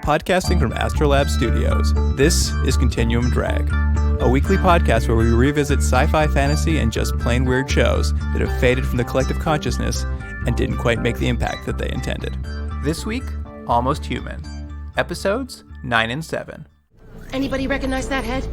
Podcasting from Astrolab Studios, this is Continuum Drag, a weekly podcast where we revisit sci-fi, fantasy, and just plain weird shows that have faded from the collective consciousness and didn't quite make the impact that they intended. This week, Almost Human, episodes 9 and 7. Anybody recognize that head?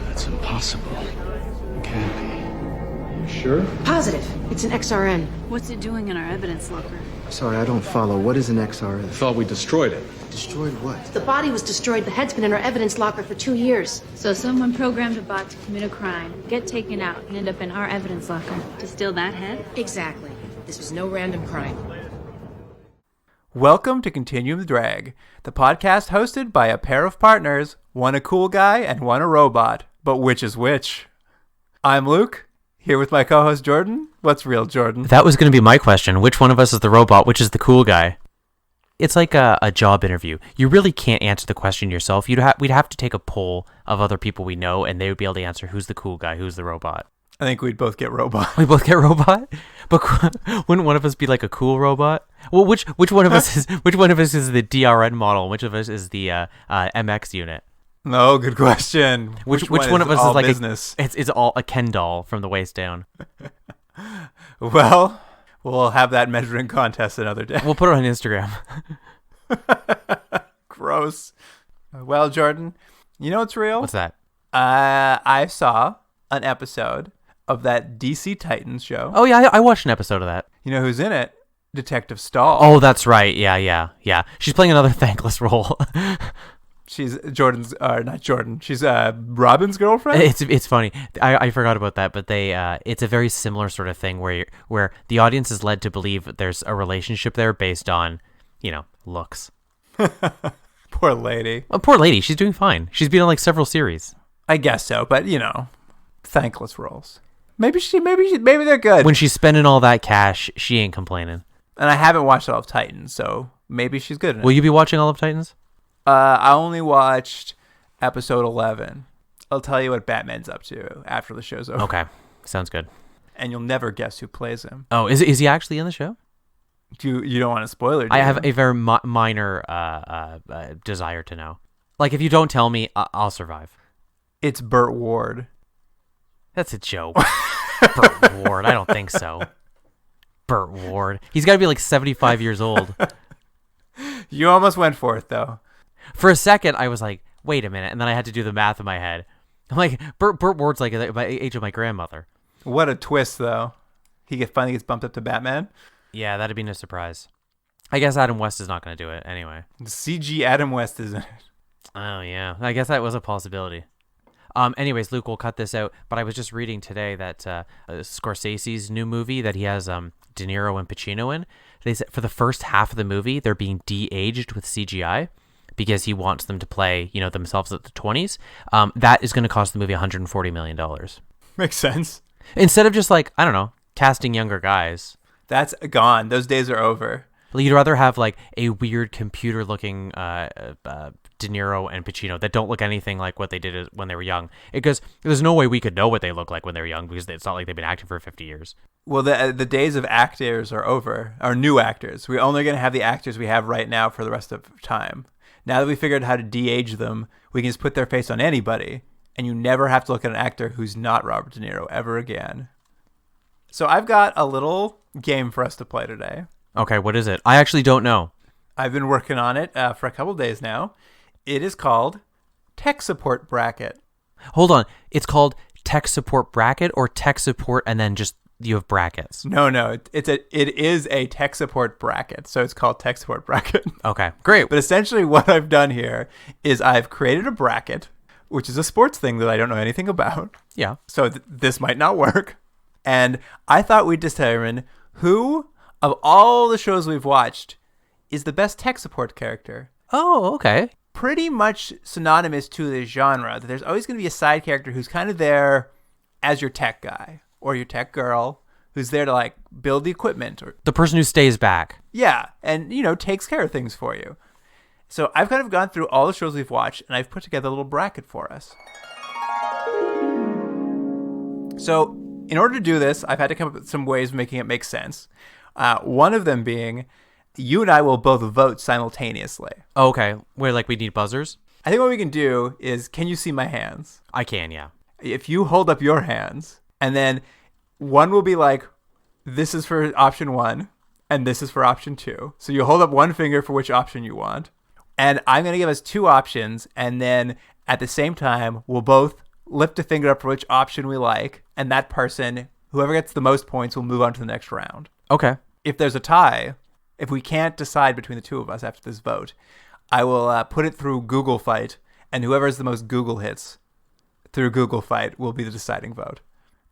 That's impossible. It can't be. You sure? Positive. It's an XRN. What's it doing in our evidence locker? Sorry, I don't follow. What is an XR? I thought we destroyed it. Destroyed what? The body was destroyed. The head's been in our evidence locker for 2 years. So someone programmed a bot to commit a crime, get taken out, and end up in our evidence locker to steal that head? Exactly. This was no random crime. Welcome to Continuum Drag, the podcast hosted by a pair of partners, one a cool guy and one a robot. But which is which? I'm Luke, here with my co-host Jordan. What's real, Jordan? That was going to be my question. Which one of us is the robot? Which is the cool guy? It's like a job interview. You really can't answer the question yourself. We'd have to take a poll of other people we know, and they would be able to answer who's the cool guy, who's the robot. I think we'd both get robot. We both get robot? But wouldn't one of us be like a cool robot? Well, which one of us is the DRN model? Which of us is the MX unit? No, good question. Which one of us is like business? It's all a Ken doll from the waist down. Well, we'll have that measuring contest another day. We'll put it on Instagram. Gross. Well, Jordan, you know what's real? What's that? I saw an episode of that DC Titans show. Oh yeah, I watched an episode of that. You know who's in it? Detective Stahl. Oh, that's right. Yeah. She's playing another thankless role. She's not Jordan. She's Robin's girlfriend. It's funny. I forgot about that, but it's a very similar sort of thing where the audience is led to believe that there's a relationship there based on, looks. Poor lady. Well, poor lady. She's doing fine. She's been on like several series. I guess so, but thankless roles. Maybe they're good. When she's spending all that cash, she ain't complaining. And I haven't watched all of Titans, so maybe she's good in it. Will you be watching all of Titans? I only watched episode 11. I'll tell you what Batman's up to after the show's over. Okay, sounds good. And you'll never guess who plays him. Oh, is he actually in the show? You don't want a spoiler, do I you? have a very minor desire to know. Like, if you don't tell me, I'll survive. It's Burt Ward. That's a joke. Burt Ward. I don't think so. Burt Ward. He's got to be like 75 years old. You almost went for it, though. For a second, I was like, wait a minute. And then I had to do the math in my head. I'm like, Burt Ward's like the age of my grandmother. What a twist, though. He finally gets bumped up to Batman. Yeah, that'd be no surprise. I guess Adam West is not going to do it anyway. The CG Adam West is in it. Oh, yeah. I guess that was a possibility. Anyways, Luke, we'll cut this out. But I was just reading today that Scorsese's new movie that he has De Niro and Pacino in, they said for the first half of the movie, they're being de-aged with CGI because he wants them to play, themselves at the 20s. That is going to cost the movie $140 million. Makes sense. Instead of just like, I don't know, casting younger guys. That's gone. Those days are over. You'd rather have like a weird computer-looking De Niro and Pacino that don't look anything like what they did when they were young. Because there's no way we could know what they look like when they were young because it's not like they've been acting for 50 years. Well, the days of actors are over, or new actors. We're only going to have the actors we have right now for the rest of time. Now that we figured out how to de-age them, we can just put their face on anybody, and you never have to look at an actor who's not Robert De Niro ever again. So I've got a little game for us to play today. Okay, what is it? I actually don't know. I've been working on it for a couple days now. It is called Tech Support Bracket. Hold on. It's called Tech Support Bracket or Tech Support and then just you have brackets? No. It is a tech support bracket. So it's called Tech Support Bracket. Okay, great. But essentially what I've done here is I've created a bracket, which is a sports thing that I don't know anything about. Yeah. So this might not work. And I thought we'd determine who, of all the shows we've watched, is the best tech support character. Oh, okay. Pretty much synonymous to this genre. That there's always going to be a side character who's kind of there as your tech guy or your tech girl who's there to like build the equipment. Or the person who stays back. Yeah, and, takes care of things for you. So I've kind of gone through all the shows we've watched, and I've put together a little bracket for us. So in order to do this, I've had to come up with some ways of making it make sense. One of them being, you and I will both vote simultaneously. Oh, okay. Where we need buzzers? I think what we can do is, can you see my hands? I can, yeah. If you hold up your hands, and then one will be like, this is for option 1, and this is for option 2. So you hold up one finger for which option you want. And I'm going to give us 2 options, and then at the same time, we'll both lift a finger up for which option we like, and that person, whoever gets the most points, will move on to the next round. Okay. If there's a tie, if we can't decide between the 2 of us after this vote, I will put it through Google Fight, and whoever has the most Google hits through Google Fight will be the deciding vote.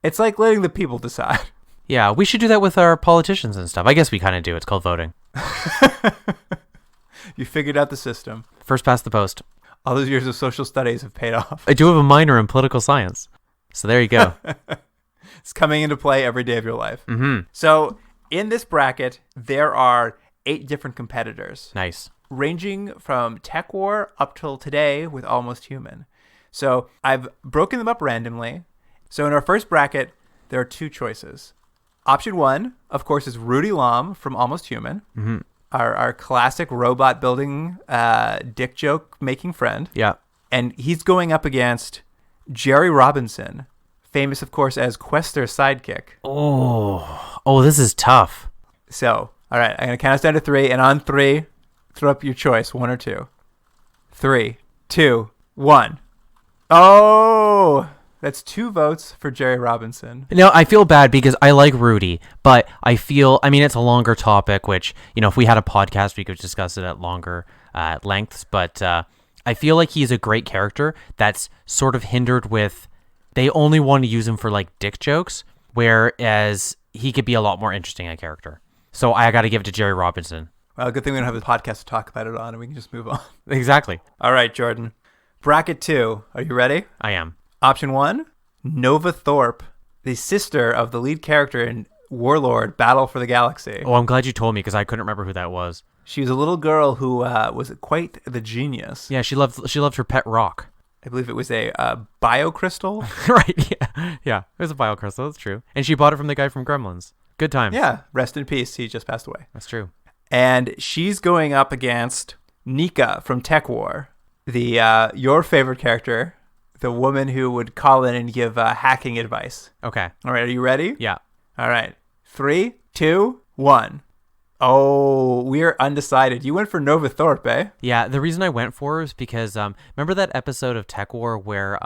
It's like letting the people decide. Yeah, we should do that with our politicians and stuff. I guess we kind of do. It's called voting. You figured out the system. First past the post. All those years of social studies have paid off. I do have a minor in political science. So there you go. It's coming into play every day of your life. Mm-hmm. So in this bracket, there are 8 different competitors. Nice. Ranging from Tech War up till today with Almost Human. So I've broken them up randomly. So in our first bracket, there are 2 choices. Option 1, of course, is Rudy Lom from Almost Human. Mm-hmm. Our classic robot building dick joke making friend. Yeah. And he's going up against Jerry Robinson, famous, of course, as Quester's sidekick. Oh, this is tough. So, all right, I'm going to count us down to 3, and on 3, throw up your choice, 1 or 2. 3, 2, 1. Oh, that's 2 votes for Jerry Robinson. No, I feel bad because I like Rudy, but it's a longer topic, which, if we had a podcast, we could discuss it at longer lengths, but I feel like he's a great character that's sort of hindered with, they only want to use him for dick jokes, whereas he could be a lot more interesting a character. So I got to give it to Jerry Robinson. Well, good thing we don't have a podcast to talk about it on, and we can just move on. Exactly. All right, Jordan. Bracket 2. Are you ready? I am. Option 1, Nova Thorpe, the sister of the lead character in Warlord Battle for the Galaxy. Oh, I'm glad you told me because I couldn't remember who that was. She was a little girl who was quite the genius. Yeah, she loved her pet rock. I believe it was a biocrystal. Right, yeah. It was a biocrystal, that's true. And she bought it from the guy from Gremlins. Good times. Yeah, rest in peace. He just passed away. That's true. And she's going up against Nika from Tech War, the your favorite character, the woman who would call in and give hacking advice. Okay. All right, are you ready? Yeah. All right. 3, 2, 1. Oh, we're undecided. You went for Nova Thorpe, eh? Yeah, the reason I went for it was because remember that episode of Tech War where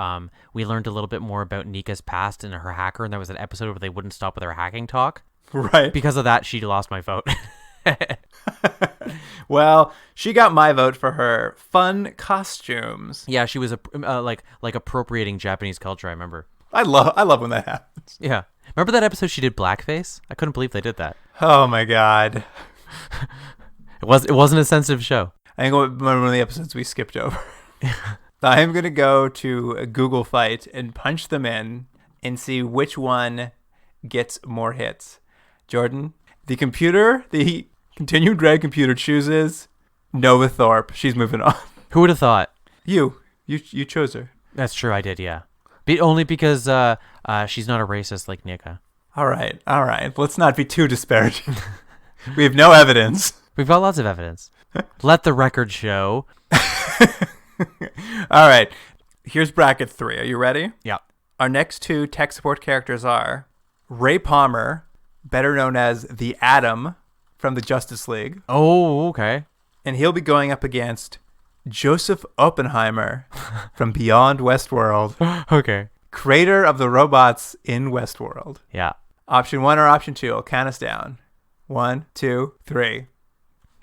we learned a little bit more about Nika's past and her hacker, and there was an episode where they wouldn't stop with her hacking talk? Right. Because of that, she lost my vote. Well, she got my vote for her fun costumes. Yeah, she was like appropriating Japanese culture, I remember. I love when that happens. Yeah. Remember that episode she did blackface? I couldn't believe they did that. Oh my god. It wasn't a sensitive show. I think one of the episodes we skipped over. I am going to go to a Google Fight and punch them in and see which one gets more hits. Jordan, the continued red computer chooses Nova Thorpe. She's moving on. Who would have thought? You chose her. That's true, I did, yeah. Only because she's not a racist like Nika. All right. Let's not be too disparaging. We have no evidence. We've got lots of evidence. Let the record show. All right. Here's bracket 3. Are you ready? Yeah. Our next 2 tech support characters are Ray Palmer, better known as the Atom from the Justice League. Oh, okay. And he'll be going up against Joseph Oppenheimer from Beyond Westworld. Okay. Creator of the robots in Westworld. Yeah. Option 1 or option 2? I'll count us down. 1, 2, 3.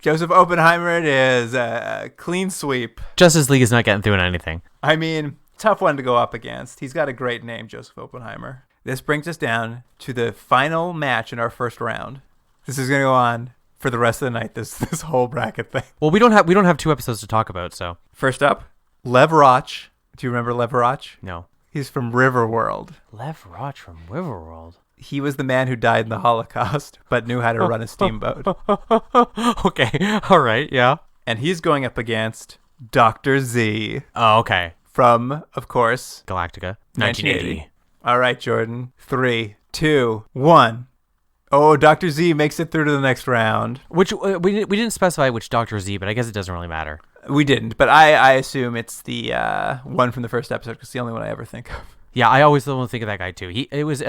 Joseph Oppenheimer it is. A clean sweep. Justice League is not getting through in anything. I mean, tough one to go up against. He's got a great name, Joseph Oppenheimer. This brings us down to the final match in our first round. This is going to go on for the rest of the night, this whole bracket thing. Well, we don't have 2 episodes to talk about, so. First up, Lev Roch. Do you remember Lev Roch? No. He's from Riverworld. Lev Roch from Riverworld. He was the man who died in the Holocaust, but knew how to run a steamboat. Okay, all right, yeah. And he's going up against Dr. Z. Oh, okay. From, of course, Galactica. 1980. All right, Jordan. 3, 2, 1. Oh, Dr. Z makes it through to the next round. Which we didn't specify which Dr. Z, but I guess it doesn't really matter. We didn't, but I assume it's the one from the first episode because it's the only one I ever think of. Yeah, I always think of that guy too. It was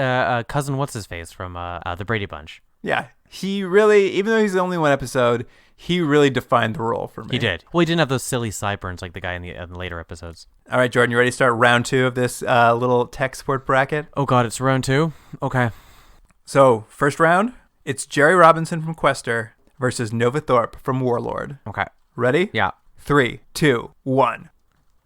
cousin what's his face from the Brady Bunch. Yeah, he really, even though he's only one episode, he really defined the role for me. He did. Well, he didn't have those silly sideburns like the guy in the later episodes. All right, Jordan, you ready to start round 2 of this little tech support bracket? Oh God, it's round 2? Okay. So, first round, it's Jerry Robinson from Quester versus Nova Thorpe from Warlord. Okay. Ready? Yeah. 3, 2, 1.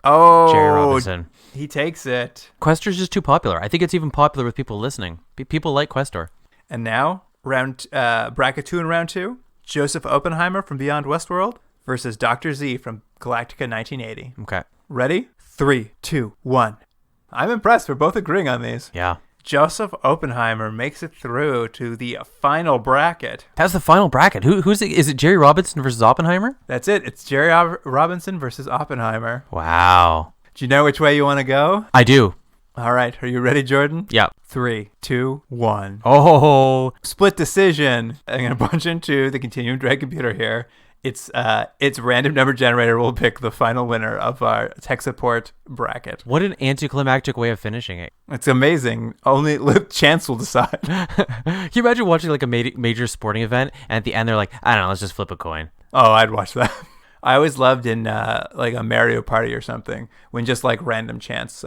Oh, Jerry Robinson. He takes it. Questor's just too popular. I think it's even popular with people listening. People like Questor. And now, bracket 2 in round 2, Joseph Oppenheimer from Beyond Westworld versus Dr. Z from Galactica 1980. Okay. Ready? 3, 2, 1. I'm impressed. We're both agreeing on these. Yeah. Joseph Oppenheimer makes it through to the final bracket. That's the final bracket. Who's it? Is it Jerry Robinson versus Oppenheimer? That's it. It's Jerry Robinson versus Oppenheimer. Wow. Do you know which way you want to go? I do. All right. Are you ready, Jordan? Yeah. 3, 2, 1. Oh. Split decision. I'm going to punch into the Continuum Drag computer here. It's random number generator will pick the final winner of our tech support bracket. What an anticlimactic way of finishing it. It's amazing. Only chance will decide. Can you imagine watching like a major sporting event and at the end they're like, I don't know, let's just flip a coin. Oh, I'd watch that. I always loved in like a Mario Party or something when just like random chance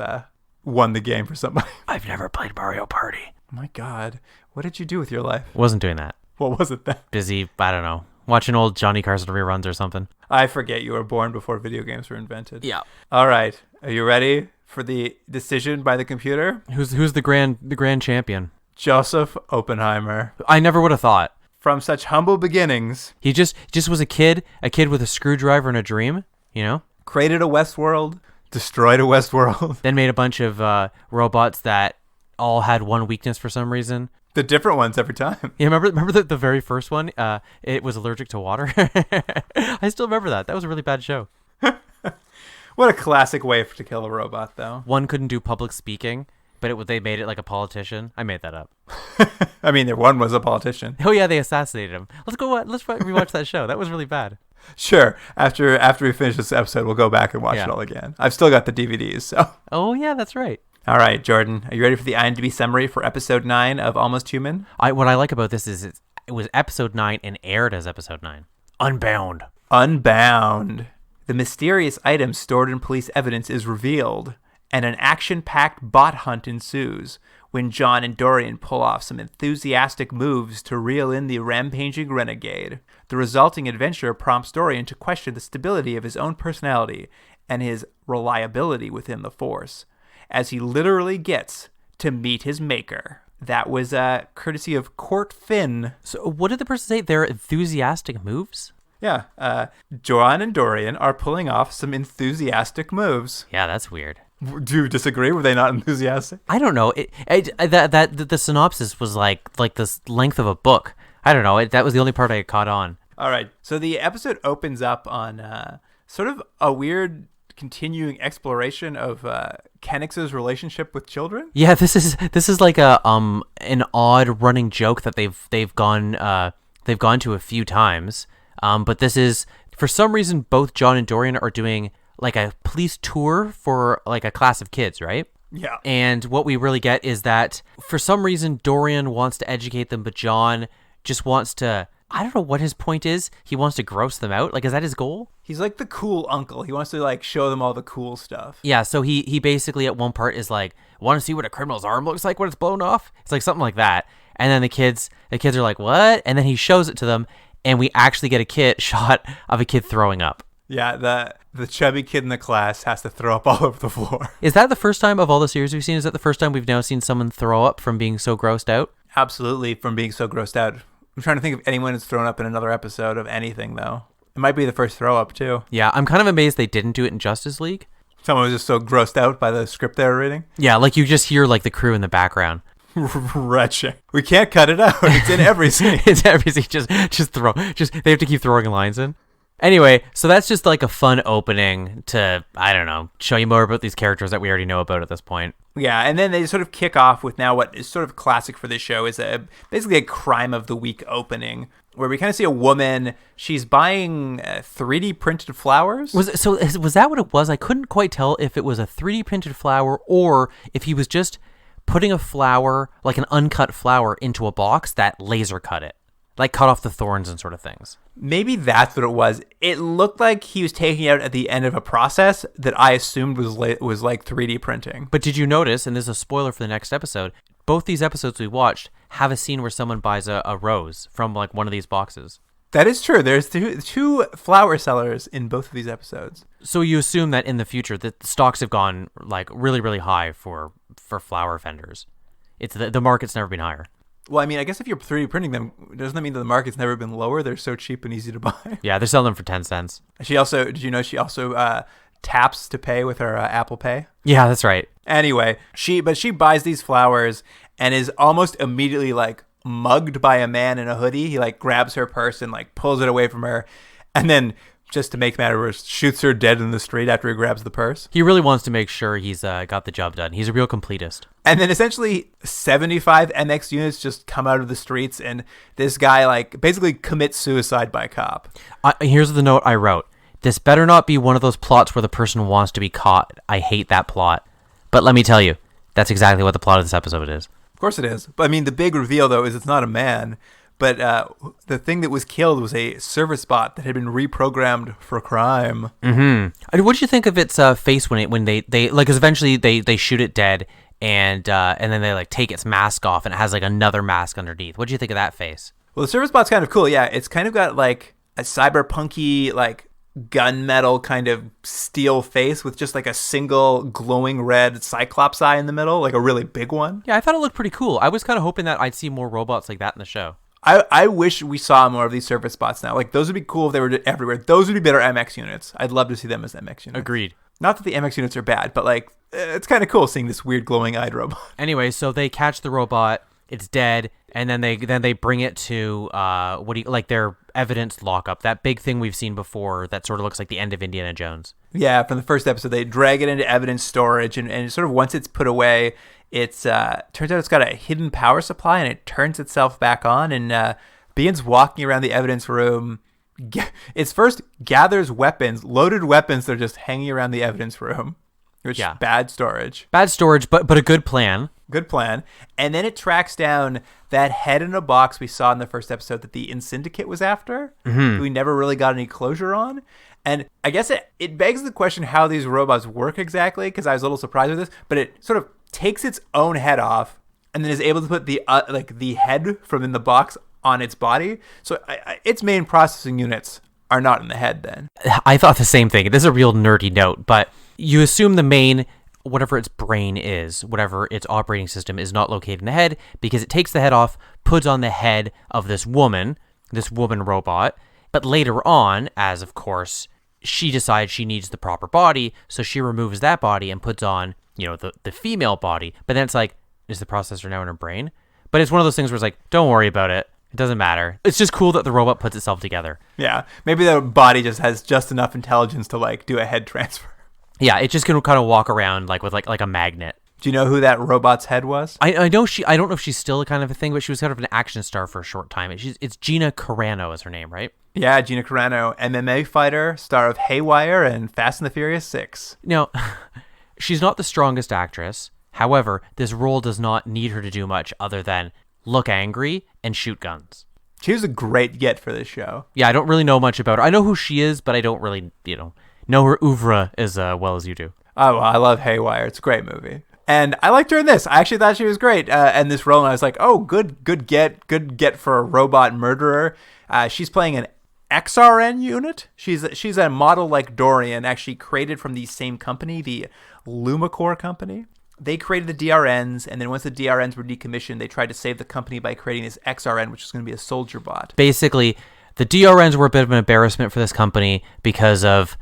won the game for somebody. I've never played Mario Party. Oh my God. What did you do with your life? Wasn't doing that. What was it then? Busy, I don't know. Watching old Johnny Carson reruns or something. I forget you were born before video games were invented. Yeah. All right. Are you ready for the decision by the computer? Who's the grand champion? Joseph Oppenheimer. I never would have thought. From such humble beginnings. He just was a kid with a screwdriver and a dream, you know? Created a Westworld, destroyed a Westworld. Then made a bunch of robots that all had one weakness for some reason. The different ones every time. Yeah, remember the very first one? It was allergic to water. I still remember that. That was a really bad show. What a classic way to kill a robot, though. One couldn't do public speaking, but they made it like a politician. I made that up. I mean, one was a politician. Oh yeah, they assassinated him. Let's rewatch that show. That was really bad. Sure. After we finish this episode, we'll go back and watch it all again. I've still got the DVDs, so. Oh yeah, that's right. All right, Jordan, are you ready for the IMDb summary for episode 9 of Almost Human? What I like about this is it was episode 9 and aired as episode 9. Unbound. The mysterious item stored in police evidence is revealed, and an action-packed bot hunt ensues when John and Dorian pull off some enthusiastic moves to reel in the rampaging renegade. The resulting adventure prompts Dorian to question the stability of his own personality and his reliability within the Force, as he literally gets to meet his maker. That was courtesy of Court Finn. So what did the person say? They're enthusiastic moves? Yeah. John and Dorian are pulling off some enthusiastic moves. Yeah, that's weird. Do you disagree? Were they not enthusiastic? I don't know. The synopsis was like the length of a book. I don't know. That was the only part I caught on. All right. So the episode opens up on sort of a weird continuing exploration of Kennex's relationship with children. Yeah, this is like a an odd running joke that they've gone to a few times. But this is, for some reason, both John and Dorian are doing like a police tour for like a class of kids, right? Yeah. And what we really get is that for some reason Dorian wants to educate them, but John just wants to, I don't know what his point is. He wants to gross them out. Like, is that his goal? He's like the cool uncle. He wants to like show them all the cool stuff. Yeah, so he basically at one part is like, want to see what a criminal's arm looks like when it's blown off? It's like something like that. And then the kids are like, what? And then he shows it to them, and we actually get a shot of a kid throwing up. Yeah, the chubby kid in the class has to throw up all over the floor. Is that the first time of all the series we've seen? Is that the first time we've now seen someone throw up from being so grossed out? Absolutely, from being so grossed out. I'm trying to think if anyone has thrown up in another episode of anything, though. It might be the first throw up, too. Yeah, I'm kind of amazed they didn't do it in Justice League. Someone was just so grossed out by the script they were reading. Yeah, like you just hear like the crew in the background. Retching. We can't cut it out. It's in every scene. It's every scene. Just they have to keep throwing lines in. Anyway, so that's just like a fun opening to, I don't know, show you more about these characters that we already know about at this point. Yeah, and then they sort of kick off with now what is sort of classic for this show is basically a crime of the week opening where we kind of see a woman. She's buying 3D printed flowers. Was that what it was? I couldn't quite tell if it was a 3D printed flower or if he was just putting a flower, like an uncut flower, into a box that laser cut it. Like cut off the thorns and sort of things. Maybe that's what it was. It looked like he was taking it out at the end of a process that I assumed was like 3D printing. But did you notice, and this is a spoiler for the next episode, both these episodes we watched have a scene where someone buys a rose from like one of these boxes. That is true. There's two flower sellers in both of these episodes. So you assume that in the future that the stocks have gone like really, really high for flower vendors. It's the market's never been higher. Well, I mean, I guess if you're 3D printing them, doesn't that mean that the market's never been lower? They're so cheap and easy to buy. Yeah, they're selling them for 10 cents. Did you know she also taps to pay with her Apple Pay? Yeah, that's right. Anyway, she buys these flowers and is almost immediately like mugged by a man in a hoodie. He like grabs her purse and like pulls it away from her, and then just to make matters worse, shoots her dead in the street after he grabs the purse. He really wants to make sure he's got the job done. He's a real completist. And then essentially 75 MX units just come out of the streets, and this guy like basically commits suicide by cop. Here's the note I wrote. This better not be one of those plots where the person wants to be caught. I hate that plot. But let me tell you, that's exactly what the plot of this episode is. Of course it is. But I mean, the big reveal, though, is it's not a man. But the thing that was killed was a service bot that had been reprogrammed for crime. Mm-hmm. What did you think of its face when they like? Because eventually they shoot it dead, and then they like take its mask off, and it has like another mask underneath. What did you think of that face? Well, the service bot's kind of cool. Yeah, it's kind of got like a cyberpunky like gunmetal kind of steel face with just like a single glowing red cyclops eye in the middle, like a really big one. Yeah, I thought it looked pretty cool. I was kind of hoping that I'd see more robots like that in the show. I wish we saw more of these service bots now. Like, those would be cool if they were everywhere. Those would be better MX units. I'd love to see them as MX units. Agreed. Not that the MX units are bad, but like, it's kind of cool seeing this weird glowing-eyed robot. Anyway, so they catch the robot. It's dead, and then they bring it to their evidence lockup. That big thing we've seen before that sort of looks like the end of Indiana Jones. Yeah, from the first episode, they drag it into evidence storage, and sort of once it's put away, it's turns out it's got a hidden power supply, and it turns itself back on and begins walking around the evidence room. It's first gathers weapons, loaded weapons that are just hanging around the evidence room, which bad storage. Bad storage, but a good plan. Good plan. And then it tracks down that head in a box we saw in the first episode that the Syndicate was after. Mm-hmm. We never really got any closure on. And I guess it begs the question how these robots work exactly, because I was a little surprised with this, but it sort of takes its own head off and then is able to put the head from in the box on its body. So its main processing units are not in the head then. I thought the same thing. This is a real nerdy note, but you assume the main, whatever its brain is, whatever its operating system is not located in the head, because it takes the head off, puts on the head of this woman robot. But later on, as of course, she decides she needs the proper body, so she removes that body and puts on, the female body. But then it's like, is the processor now in her brain? But it's one of those things where it's like, don't worry about it. It doesn't matter. It's just cool that the robot puts itself together. Yeah. Maybe the body just has just enough intelligence to like do a head transfer. Yeah, it just can kind of walk around like with like a magnet. Do you know who that robot's head was? I know I don't know if she's still a kind of a thing, but she was kind of an action star for a short time. It's Gina Carano is her name, right? Yeah, Gina Carano, MMA fighter, star of Haywire and Fast and the Furious 6. Now, she's not the strongest actress. However, this role does not need her to do much other than look angry and shoot guns. She was a great get for this show. Yeah, I don't really know much about her. I know who she is, but I don't really, know her oeuvre as well as you do. Oh, well, I love Haywire. It's a great movie. And I liked her in this. I actually thought she was great. And this role, and I was like, oh, good get for a robot murderer. She's playing an XRN unit. She's a model like Dorian, actually created from the same company, the Lumicore company. They created the DRNs, and then once the DRNs were decommissioned, they tried to save the company by creating this XRN, which is going to be a soldier bot. Basically, the DRNs were a bit of an embarrassment for this company because of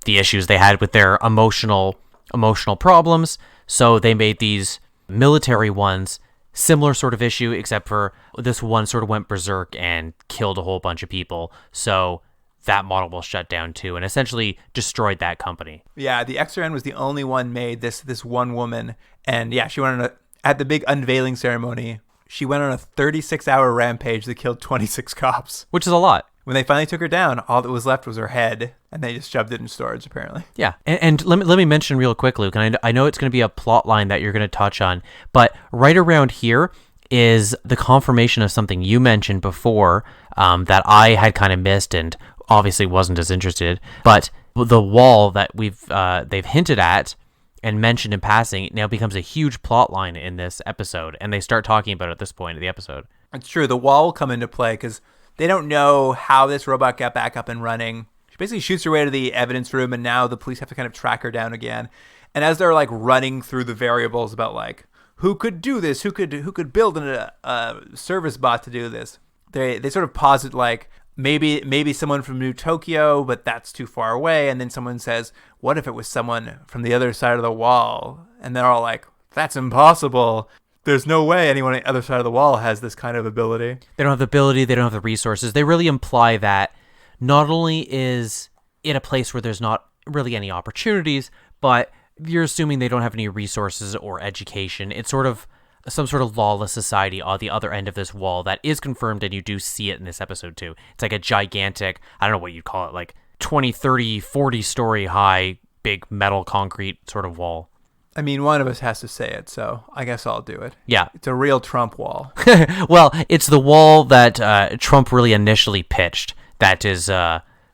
the issues they had with their emotional problems. So they made these military ones, similar sort of issue, except for this one sort of went berserk and killed a whole bunch of people. So that model will shut down too, and essentially destroyed that company. Yeah, the XRN was the only one made, this one woman. And yeah, she went on at the big unveiling ceremony, she went on a 36-hour rampage that killed 26 cops. Which is a lot. When they finally took her down, all that was left was her head, and they just shoved it in storage, apparently. Yeah, and let me mention real quick, Luke, and I know it's going to be a plot line that you're going to touch on, but right around here is the confirmation of something you mentioned before that I had kind of missed and obviously wasn't as interested, but the wall that they've hinted at and mentioned in passing now becomes a huge plot line in this episode, and they start talking about it at this point of the episode. It's true. The wall will come into play because they don't know how this robot got back up and running. She basically shoots her way to the evidence room, and now the police have to kind of track her down again. And as they're like running through the variables about like who could do this, who could build a service bot to do this, they sort of posit like maybe someone from New Tokyo, but that's too far away. And then someone says, what if it was someone from the other side of the wall? And they're all like, that's impossible. There's no way anyone on the other side of the wall has this kind of ability. They don't have the ability. They don't have the resources. They really imply that not only is it a place where there's not really any opportunities, but you're assuming they don't have any resources or education. It's sort of some sort of lawless society on the other end of this wall that is confirmed, and you do see it in this episode too. It's like a gigantic, I don't know what you'd call it, like 20, 30, 40 story high, big metal concrete sort of wall. I mean, one of us has to say it, so I guess I'll do it. Yeah. It's a real Trump wall. Well, it's the wall that Trump really initially pitched that is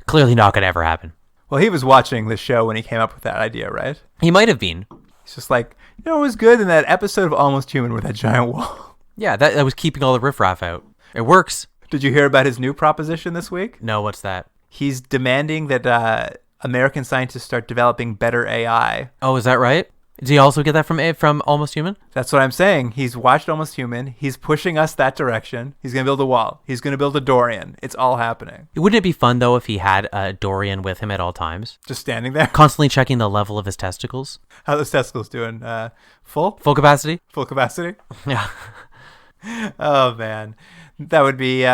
clearly not going to ever happen. Well, he was watching the show when he came up with that idea, right? He might have been. He's just like, it was good in that episode of Almost Human with that giant wall. Yeah, that was keeping all the riffraff out. It works. Did you hear about his new proposition this week? No, what's that? He's demanding that American scientists start developing better AI. Oh, is that right? Did he also get that from Almost Human? That's what I'm saying. He's watched Almost Human. He's pushing us that direction. He's going to build a wall. He's going to build a Dorian. It's all happening. Wouldn't it be fun, though, if he had a Dorian with him at all times? Just standing there? Constantly checking the level of his testicles? How are those testicles doing? Full? Full capacity? Full capacity? Yeah. Oh, man. That would be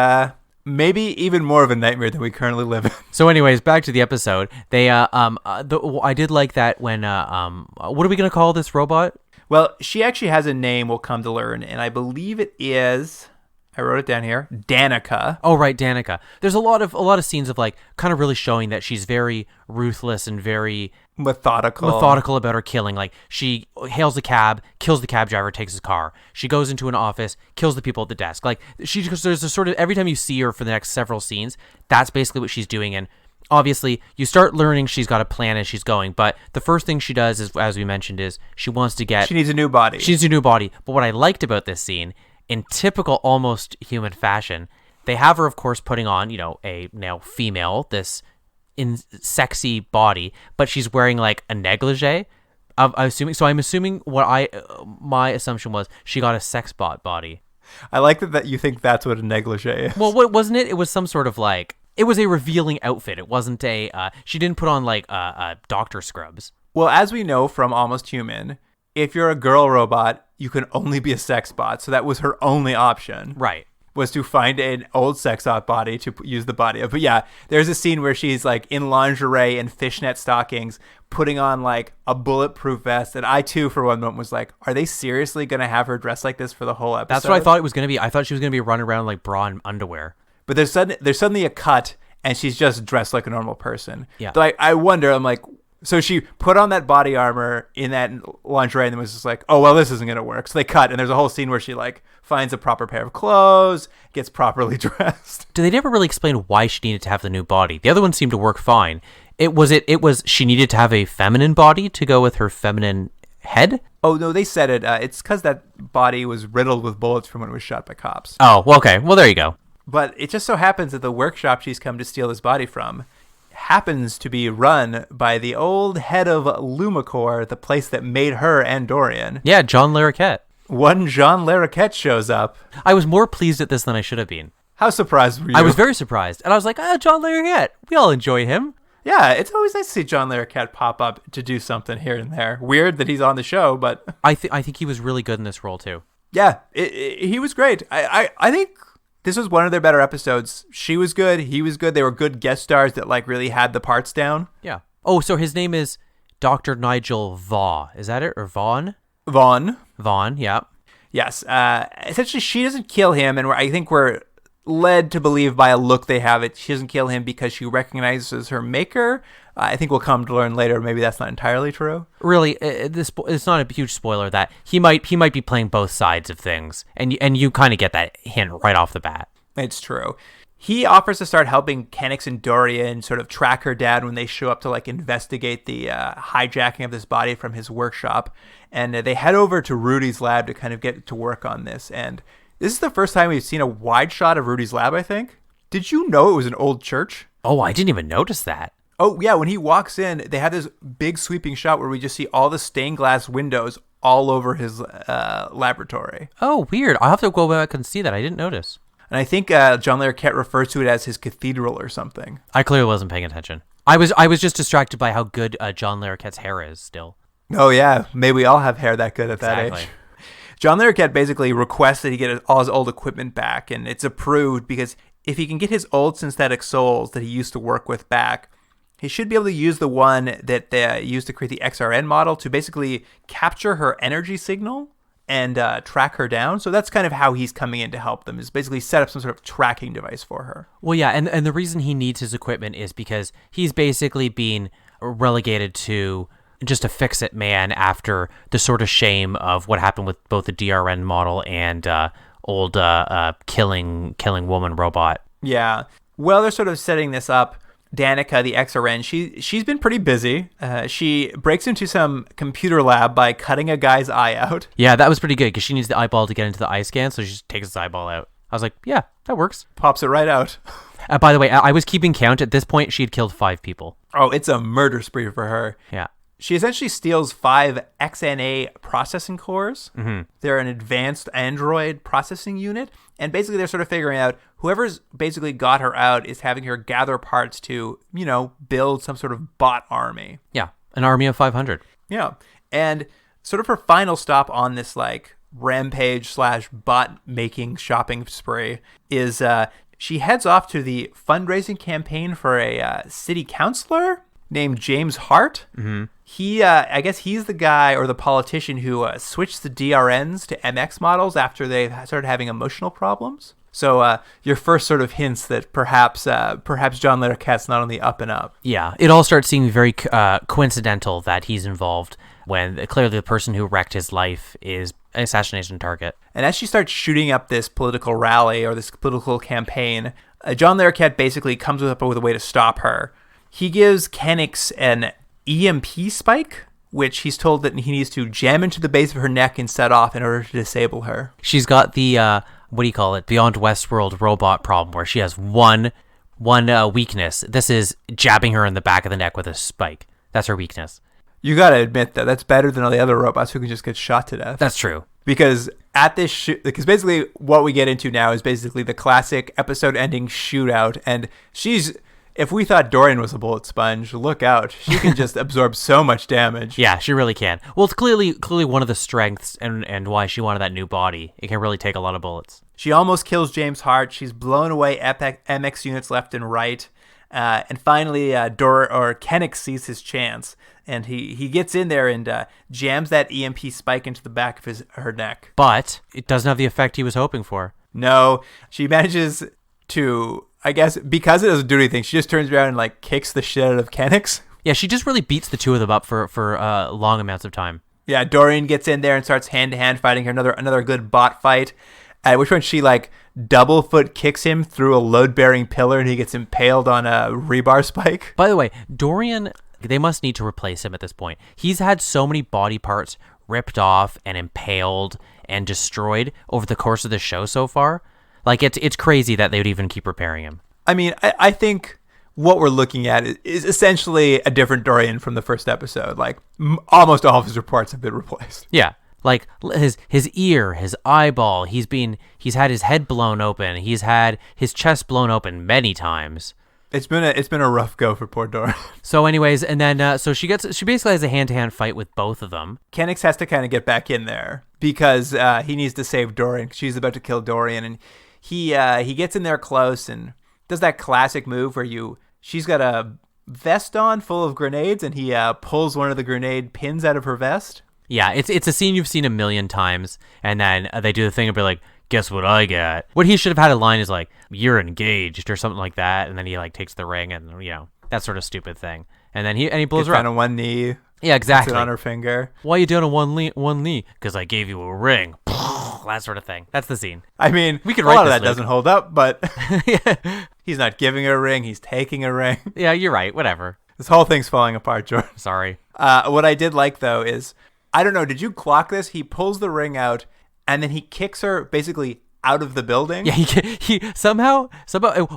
maybe even more of a nightmare than we currently live in. So anyways, back to the episode. They I did like that when what are we going to call this robot? Well, she actually has a name we'll come to learn, and I believe it is, I wrote it down here, Danica. Oh, right, Danica. There's a lot of scenes of like kind of really showing that she's very ruthless and very methodical about her killing. Like she hails a cab, kills the cab driver, takes his car. She goes into an office, kills the people at the desk. Like there's a sort of, every time you see her for the next several scenes, that's basically what she's doing. And obviously you start learning she's got a plan as she's going. But the first thing she does is, as we mentioned, is she needs a new body. She needs a new body. But what I liked about this scene, in typical Almost Human fashion, they have her, of course, putting on, a now female, this sexy body, but she's wearing like a negligee. I'm assuming my assumption was she got a sex bot body. I like that you think that's what a negligee is. Well, what wasn't it? It was some sort of like, it was a revealing outfit. It wasn't she didn't put on like doctor scrubs. Well, as we know from Almost Human, if you're a girl robot, you can only be a sex bot. So that was her only option. Right. Was to find an old sex bot body to use the body of. But yeah, there's a scene where she's like in lingerie and fishnet stockings, putting on like a bulletproof vest. And I too, for one moment, was like, are they seriously going to have her dressed like this for the whole episode? That's what I thought it was going to be. I thought she was going to be running around like bra and underwear. But there's suddenly a cut and she's just dressed like a normal person. Yeah. But I wonder, I'm like, so she put on that body armor in that lingerie and then was just like, oh, well, this isn't going to work. So they cut, and there's a whole scene where she like finds a proper pair of clothes, gets properly dressed. They never really explain why she needed to have the new body. The other one seemed to work fine. It was she needed to have a feminine body to go with her feminine head? Oh, no, they said it. It's because that body was riddled with bullets from when it was shot by cops. Oh, well, okay. Well, there you go. But it just so happens that the workshop she's come to steal this body from happens to be run by the old head of Lumicore, the place that made her and Dorian. Yeah, John Larroquette. One John Larroquette shows up. I was more pleased at this than I should have been. How surprised were you? I was very surprised. And I was like, John Larroquette. We all enjoy him. Yeah, it's always nice to see John Larroquette pop up to do something here and there. Weird that he's on the show, but... I think he was really good in this role, too. Yeah, he was great. I think This was one of their better episodes. She was good. He was good. They were good guest stars that like really had the parts down. Yeah. Oh, so his name is Dr. Nigel Vaugh. Is that it? Or Vaughn? Vaughn, yeah. Yes. Essentially, she doesn't kill him, and I think we're led to believe by a look they have it, she doesn't kill him because she recognizes her maker. I think we'll come to learn later. Maybe that's not entirely true. Really, it's not a huge spoiler that he might be playing both sides of things, and you kind of get that hint right off the bat. It's true. He offers to start helping Kennex and Dorian sort of track her dad when they show up to like investigate the hijacking of this body from his workshop, and they head over to Rudy's lab to kind of get to work on this. And this is the first time we've seen a wide shot of Rudy's lab, I think. Did you know it was an old church? Oh, I didn't even notice that. Oh, yeah. When he walks in, they have this big sweeping shot where we just see all the stained glass windows all over his laboratory. Oh, weird. I'll have to go back and see that. I didn't notice. And I think John Larroquette refers to it as his cathedral or something. I clearly wasn't paying attention. I was just distracted by how good John Larroquette's hair is still. Oh, yeah. Maybe we all have hair that good at that age. John Larroquette basically requests that he get all his old equipment back, and it's approved because if he can get his old synthetic souls that he used to work with back, he should be able to use the one that they used to create the XRN model to basically capture her energy signal and track her down. So that's kind of how he's coming in to help them, is basically set up some sort of tracking device for her. Well, yeah, and the reason he needs his equipment is because he's basically being relegated to just a fix-it man after the sort of shame of what happened with both the DRN model and old killing woman robot. Yeah. Well, they're sort of setting this up. Danica, the XRN, she's been pretty busy. She breaks into some computer lab by cutting a guy's eye out. Yeah, that was pretty good because she needs the eyeball to get into the eye scan, so she just takes his eyeball out. I was like, yeah, that works. Pops it right out. By the way, I was keeping count. At this point, she had killed 5 people. Oh, it's a murder spree for her. Yeah. She essentially steals 5 XNA processing cores. Mm-hmm. They're an advanced Android processing unit. And basically they're sort of figuring out whoever's basically got her out is having her gather parts to, build some sort of bot army. Yeah, an army of 500. Yeah. And sort of her final stop on this like rampage / bot making shopping spree is she heads off to the fundraising campaign for a city councilor named James Hart. Mm-hmm. He, I guess he's the guy or the politician who switched the DRNs to MX models after they started having emotional problems. So your first sort of hints that perhaps John Larroquette's not on the up and up. Yeah, it all starts seeming very coincidental that he's involved when clearly the person who wrecked his life is an assassination target. And as she starts shooting up this political rally or this political campaign, John Larroquette basically comes up with a way to stop her. He gives Kennex an EMP spike, which he's told that he needs to jam into the base of her neck and set off in order to disable her. She's got the, Beyond Westworld robot problem where she has one weakness. This is jabbing her in the back of the neck with a spike. That's her weakness. You gotta admit that that's better than all the other robots who can just get shot to death. That's true. Because at this because basically what we get into now is basically the classic episode ending shootout, and if we thought Dorian was a bullet sponge, look out. She can just absorb so much damage. Yeah, she really can. Well, it's clearly one of the strengths and why she wanted that new body. It can really take a lot of bullets. She almost kills James Hart. She's blown away MX units left and right. And finally, Kennex sees his chance. And he gets in there and jams that EMP spike into the back of her neck. But it doesn't have the effect he was hoping for. No, she manages to, I guess, because it doesn't do anything, she just turns around and like kicks the shit out of Kennex. Yeah, she just really beats the two of them up for long amounts of time. Yeah, Dorian gets in there and starts hand-to-hand fighting her, another good bot fight, at which point she like double foot kicks him through a load-bearing pillar and he gets impaled on a rebar spike. By the way, Dorian, they must need to replace him at this point. He's had so many body parts ripped off and impaled and destroyed over the course of the show so far. Like, it's crazy that they would even keep repairing him. I mean, I think what we're looking at is essentially a different Dorian from the first episode. Like, almost all of his parts have been replaced. Yeah. Like, his ear, his eyeball, he's had his head blown open. He's had his chest blown open many times. It's been a rough go for poor Dorian. So anyways, and then so she basically has a hand-to-hand fight with both of them. Kennex has to kind of get back in there because he needs to save Dorian. She's about to kill Dorian, and he gets in there close and does that classic move where she's got a vest on full of grenades, and he pulls one of the grenade pins out of her vest. Yeah, it's a scene you've seen a million times, and then they do the thing and be like, guess what I got? What he should have had a line is like, you're engaged or something like that, and then he like takes the ring and, you know, that sort of stupid thing. And then he blows her up. Down on one knee. Yeah, exactly. Puts it on her finger. Why are you doing on one knee? Because I gave you a ring. That sort of thing. That's the scene. I mean, we could a write lot of this, that Luke. doesn't hold up, but Yeah. He's not giving her a ring. He's taking a ring. Yeah, you're right. Whatever. This whole thing's falling apart, George. Sorry. What I did like, though, is, I don't know, did you clock this? He pulls the ring out, and then he kicks her basically out of the building. Yeah, he somehow.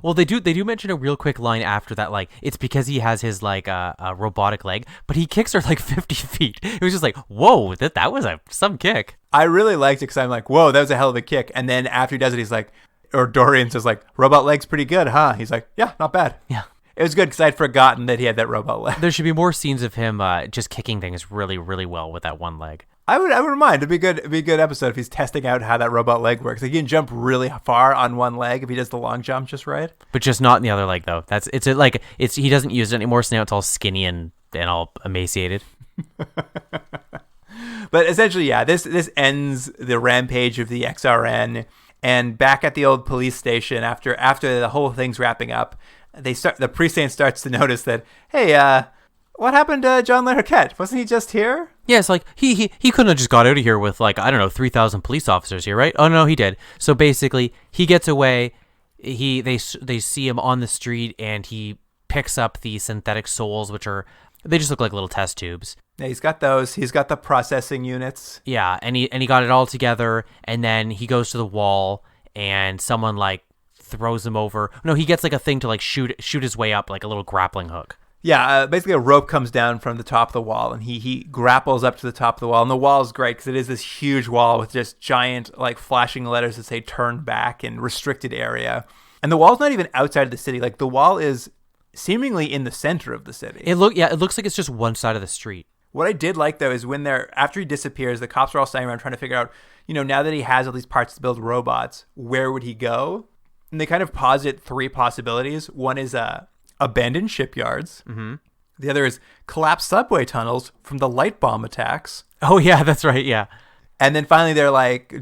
Well, they do mention a real quick line after that, like it's because he has his like a robotic leg, but he kicks her like 50 feet. It was just like, whoa, that was some kick. I really liked it because I'm like, whoa, that was a hell of a kick. And then after he does it, he's like, or Dorian says like, robot leg's pretty good, huh? He's like, yeah, not bad. Yeah. It was good because I'd forgotten that he had that robot leg. There should be more scenes of him just kicking things really, really well with that one leg. I wouldn't mind. It'd be a good episode if he's testing out how that robot leg works. Like, he can jump really far on one leg if he does the long jump just right. But just not in the other leg though. He doesn't use it anymore, so now it's all skinny and all emaciated. But essentially, yeah, this ends the rampage of the XRN, and back at the old police station after the whole thing's wrapping up, the precinct starts to notice that, hey, what happened to John Larroquette? Wasn't he just here? Yeah, it's like he couldn't have just got out of here with like, I don't know, 3,000 police officers here, right? Oh no, he did. So basically, he gets away. They see him on the street, and he picks up the synthetic souls, they just look like little test tubes. Yeah, he's got those. He's got the processing units. Yeah, and he got it all together, and then he goes to the wall, and someone like throws him over. No, he gets like a thing to like shoot his way up, like a little grappling hook. Yeah, basically a rope comes down from the top of the wall, and he grapples up to the top of the wall. And the wall is great because it is this huge wall with just giant like flashing letters that say "turn back" and restricted area. And the wall's not even outside of the city. Like, the wall is seemingly in the center of the city. It looks like it's just one side of the street. What I did like, though, is after he disappears, the cops are all standing around trying to figure out, now that he has all these parts to build robots, where would he go? And they kind of posit three possibilities. One is abandoned shipyards. Mm-hmm. The other is collapsed subway tunnels from the light bomb attacks. Oh, yeah, that's right, yeah. And then finally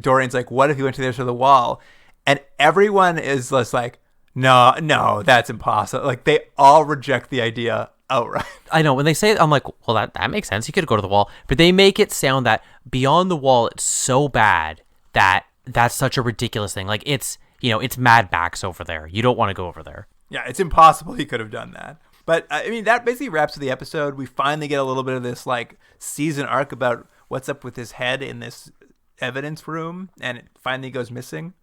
Dorian's like, what if he went to the other side of the wall? And everyone is just like, no, that's impossible. Like, they all reject the idea outright. I know. When they say it, I'm like, well, that makes sense. He could go to the wall. But they make it sound that beyond the wall, it's so bad that that's such a ridiculous thing. Like, it's Mad Max over there. You don't want to go over there. Yeah, it's impossible he could have done that. But, I mean, that basically wraps up the episode. We finally get a little bit of this, like, season arc about what's up with his head in this evidence room, and it finally goes missing.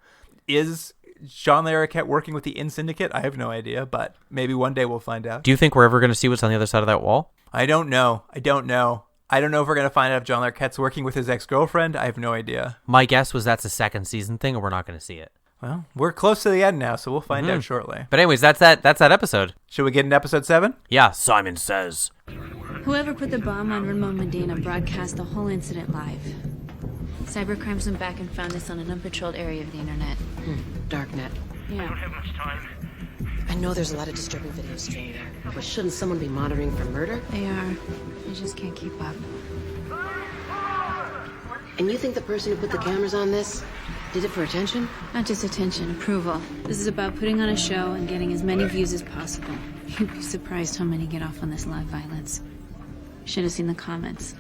Is John Larroquette working with the In Syndicate? I have no idea, but maybe one day we'll find out. Do you think we're ever going to see what's on the other side of that wall? I don't know. I don't know if we're going to find out if John Larroquette's working with his ex-girlfriend. I have no idea. My guess was that's a second season thing, and we're not going to see it. Well, we're close to the end now, so we'll find out shortly. But anyways, that's that episode. Should we get into episode 7? Yeah, Simon Says. Whoever put the bomb on Ramon Medina broadcast the whole incident live. Cybercrimes went back and found this on an unpatrolled area of the internet. Darknet. Yeah. I know there's a lot of disturbing video streaming there, but shouldn't someone be monitoring for murder? They are. They just can't keep up. And you think the person who put the cameras on this did it for attention? Not just attention, approval. This is about putting on a show and getting as many views as possible. You'd be surprised how many get off on this live violence. Should have seen the comments.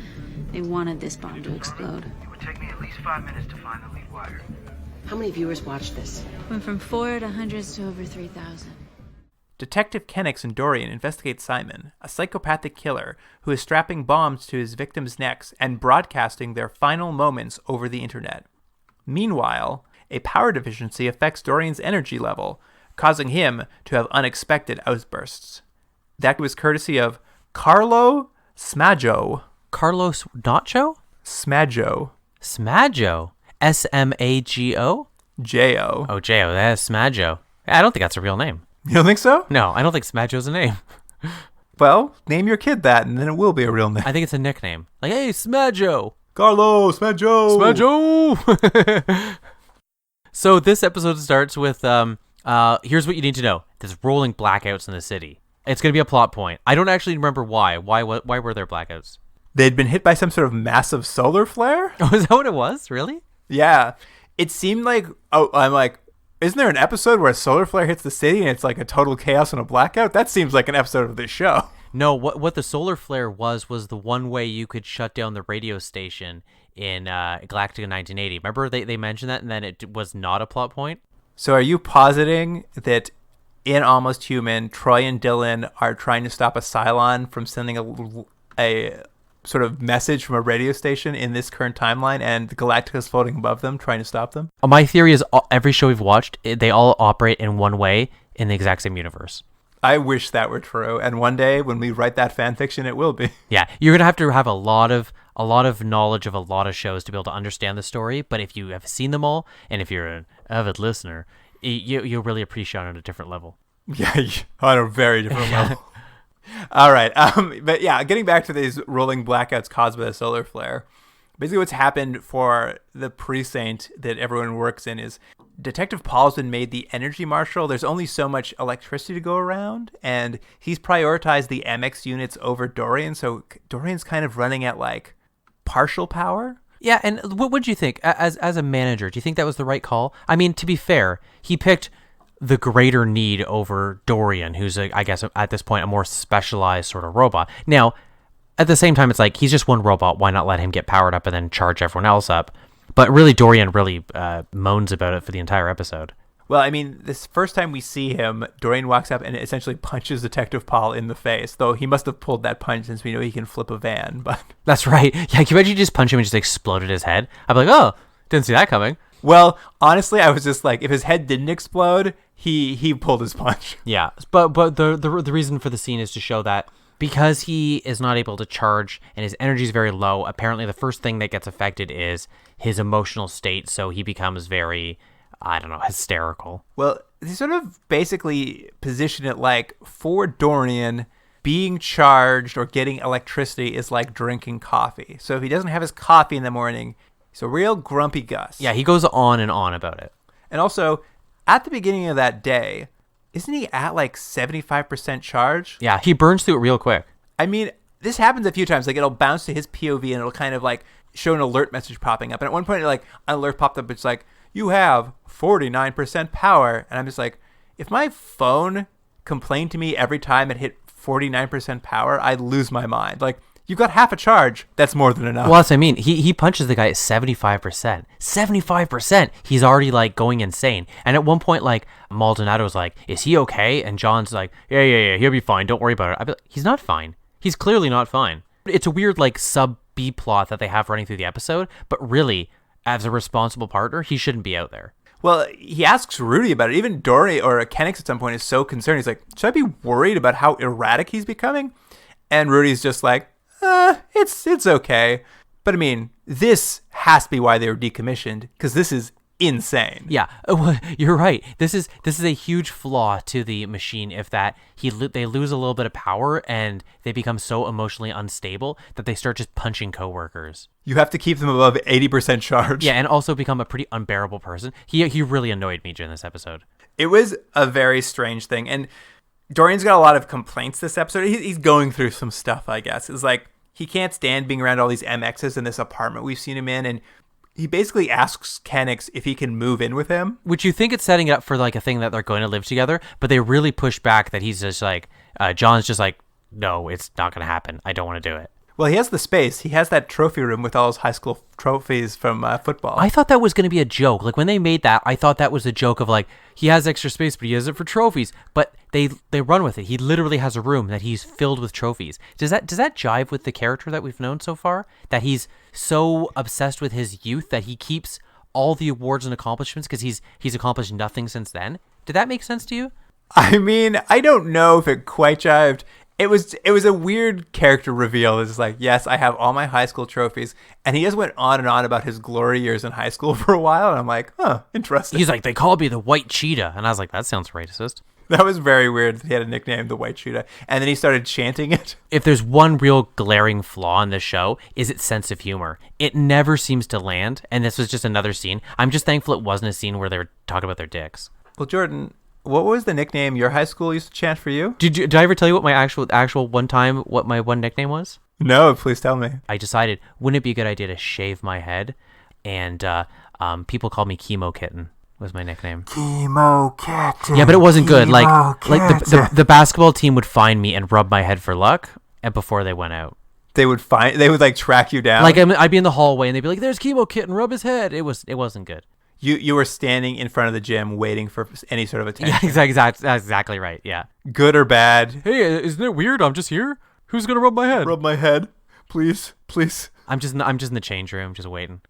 They wanted this bomb to explode. It would take me at least 5 minutes to find the lead wire. How many viewers watched this? Went from 4 to hundreds to over 3,000. Detective Kennex and Dorian investigate Simon, a psychopathic killer who is strapping bombs to his victims' necks and broadcasting their final moments over the internet. Meanwhile, a power deficiency affects Dorian's energy level, causing him to have unexpected outbursts. That was courtesy of Carlo Smaggio. Carlos Nacho? Smaggio. Smaggio. Smago? J-O. Oh, J-O. That's Smaggio. I don't think that's a real name. You don't think so? No, I don't think Smaggio's a name. Well, name your kid that, and then it will be a real name. I think it's a nickname. Like, hey, Smaggio. Carlo Smaggio. Smaggio. So this episode starts with here's what you need to know. There's rolling blackouts in the city. It's going to be a plot point. I don't actually remember why. Why were there blackouts? They'd been hit by some sort of massive solar flare. Oh, is that what it was? Really? Yeah. It seemed like, I'm like, isn't there an episode where a solar flare hits the city and it's like a total chaos and a blackout? That seems like an episode of this show. No, what the solar flare was the one way you could shut down the radio station in Galactica 1980. Remember they mentioned that, and then it was not a plot point? So are you positing that in Almost Human, Troy and Dylan are trying to stop a Cylon from sending a sort of message from a radio station in this current timeline, and the Galactica is floating above them, trying to stop them? My theory is every show we've watched, they all operate in one way in the exact same universe. I wish that were true, and one day when we write that fan fiction, it will be. Yeah, you're gonna have a lot of knowledge of a lot of shows to be able to understand the story. But if you have seen them all, and if you're an avid listener, you'll really appreciate it on a different level. Yeah, on a very different level. All right, but yeah, getting back to these rolling blackouts caused by the solar flare. Basically, what's happened for the precinct that everyone works in is Detective Paul's been made the energy marshal. There's only so much electricity to go around, and he's prioritized the MX units over Dorian. So Dorian's kind of running at like partial power. Yeah, and what would you think as a manager? Do you think that was the right call? I mean, to be fair, he picked the greater need over Dorian, who's I guess at this point a more specialized sort of robot. Now, at the same time, it's like he's just one robot. Why not let him get powered up and then charge everyone else up? But really, Dorian really moans about it for the entire episode. Well, I mean, this first time we see him, Dorian walks up and essentially punches Detective Paul in the face, though he must have pulled that punch since we know he can flip a van. But that's right. Yeah, can you imagine you just punch him and just exploded his head? I'd be like, oh, didn't see that coming. Well, honestly, I was just like, if his head didn't explode, he pulled his punch. Yeah, but the reason for the scene is to show that because he is not able to charge and his energy is very low, apparently the first thing that gets affected is his emotional state, so he becomes very, I don't know, hysterical. Well, they sort of basically position it like for Dorian, being charged or getting electricity is like drinking coffee. So if he doesn't have his coffee in the morning, he's a real grumpy Gus. Yeah, he goes on and on about it. And also, at the beginning of that day, isn't he at like 75% charge? Yeah, he burns through it real quick. I mean, this happens a few times. Like, it'll bounce to his POV and it'll kind of like show an alert message popping up. And at one point, like, an alert popped up. It's like, you have 49% power. And I'm just like, if my phone complained to me every time it hit 49% power, I'd lose my mind. Like, you've got half a charge. That's more than enough. Well, that's what I mean. He punches the guy at 75%. 75%. He's already like going insane. And at one point, like Maldonado's like, "Is he okay?" And John's like, "Yeah, he'll be fine. Don't worry about it." I'd be like, he's not fine. He's clearly not fine. It's a weird like sub B plot that they have running through the episode. But really, as a responsible partner, he shouldn't be out there. Well, he asks Rudy about it. Even Dory or Kennex at some point is so concerned. He's like, "Should I be worried about how erratic he's becoming?" And Rudy's just like, it's okay. But I mean, this has to be why they were decommissioned, because this is insane. Yeah, you're right. This is a huge flaw to the machine. If that they lose a little bit of power and they become so emotionally unstable that they start just punching coworkers. You have to keep them above 80% charge. Yeah, and also become a pretty unbearable person. He really annoyed me during this episode. It was a very strange thing, and Dorian's got a lot of complaints this episode. He's going through some stuff, I guess. It's like, he can't stand being around all these MXs in this apartment we've seen him in, and he basically asks Kennex if he can move in with him. Which you think it's setting up for like a thing that they're going to live together, but they really push back that he's just like, John's just like, no, it's not going to happen. I don't want to do it. Well, he has the space. He has that trophy room with all his high school trophies from football. I thought that was going to be a joke. Like when they made that, I thought that was a joke of like, he has extra space, but he has it for trophies. But they run with it. He literally has a room that he's filled with trophies. Does that jive with the character that we've known so far? That he's so obsessed with his youth that he keeps all the awards and accomplishments because he's accomplished nothing since then? Did that make sense to you? I mean, I don't know if it quite jived. It was a weird character reveal. It's like, yes, I have all my high school trophies. And he just went on and on about his glory years in high school for a while. And I'm like, huh, interesting. He's like, they called me the white cheetah. And I was like, that sounds racist. That was very weird. He had a nickname, the White Cheetah, and then he started chanting it. If there's one real glaring flaw in this show, is its sense of humor. It never seems to land, and this was just another scene. I'm just thankful it wasn't a scene where they were talking about their dicks. Well, Jordan, what was the nickname your high school used to chant for you? Did I ever tell you what my actual one time, what my one nickname was? No, please tell me. I decided, wouldn't it be a good idea to shave my head? And people called me Chemo Kitten. Was my nickname. Chemo Kitten. Yeah, but it wasn't good. Like the basketball team would find me and rub my head for luck, and before they went out, they would like track you down. Like I'd be in the hallway and they'd be like, "There's Chemo Kitten, rub his head." It wasn't good. You were standing in front of the gym waiting for any sort of attention. Yeah, that's exactly right. Yeah. Good or bad? Hey, isn't it weird? I'm just here. Who's gonna rub my head? Rub my head, please. I'm just in the change room, just waiting.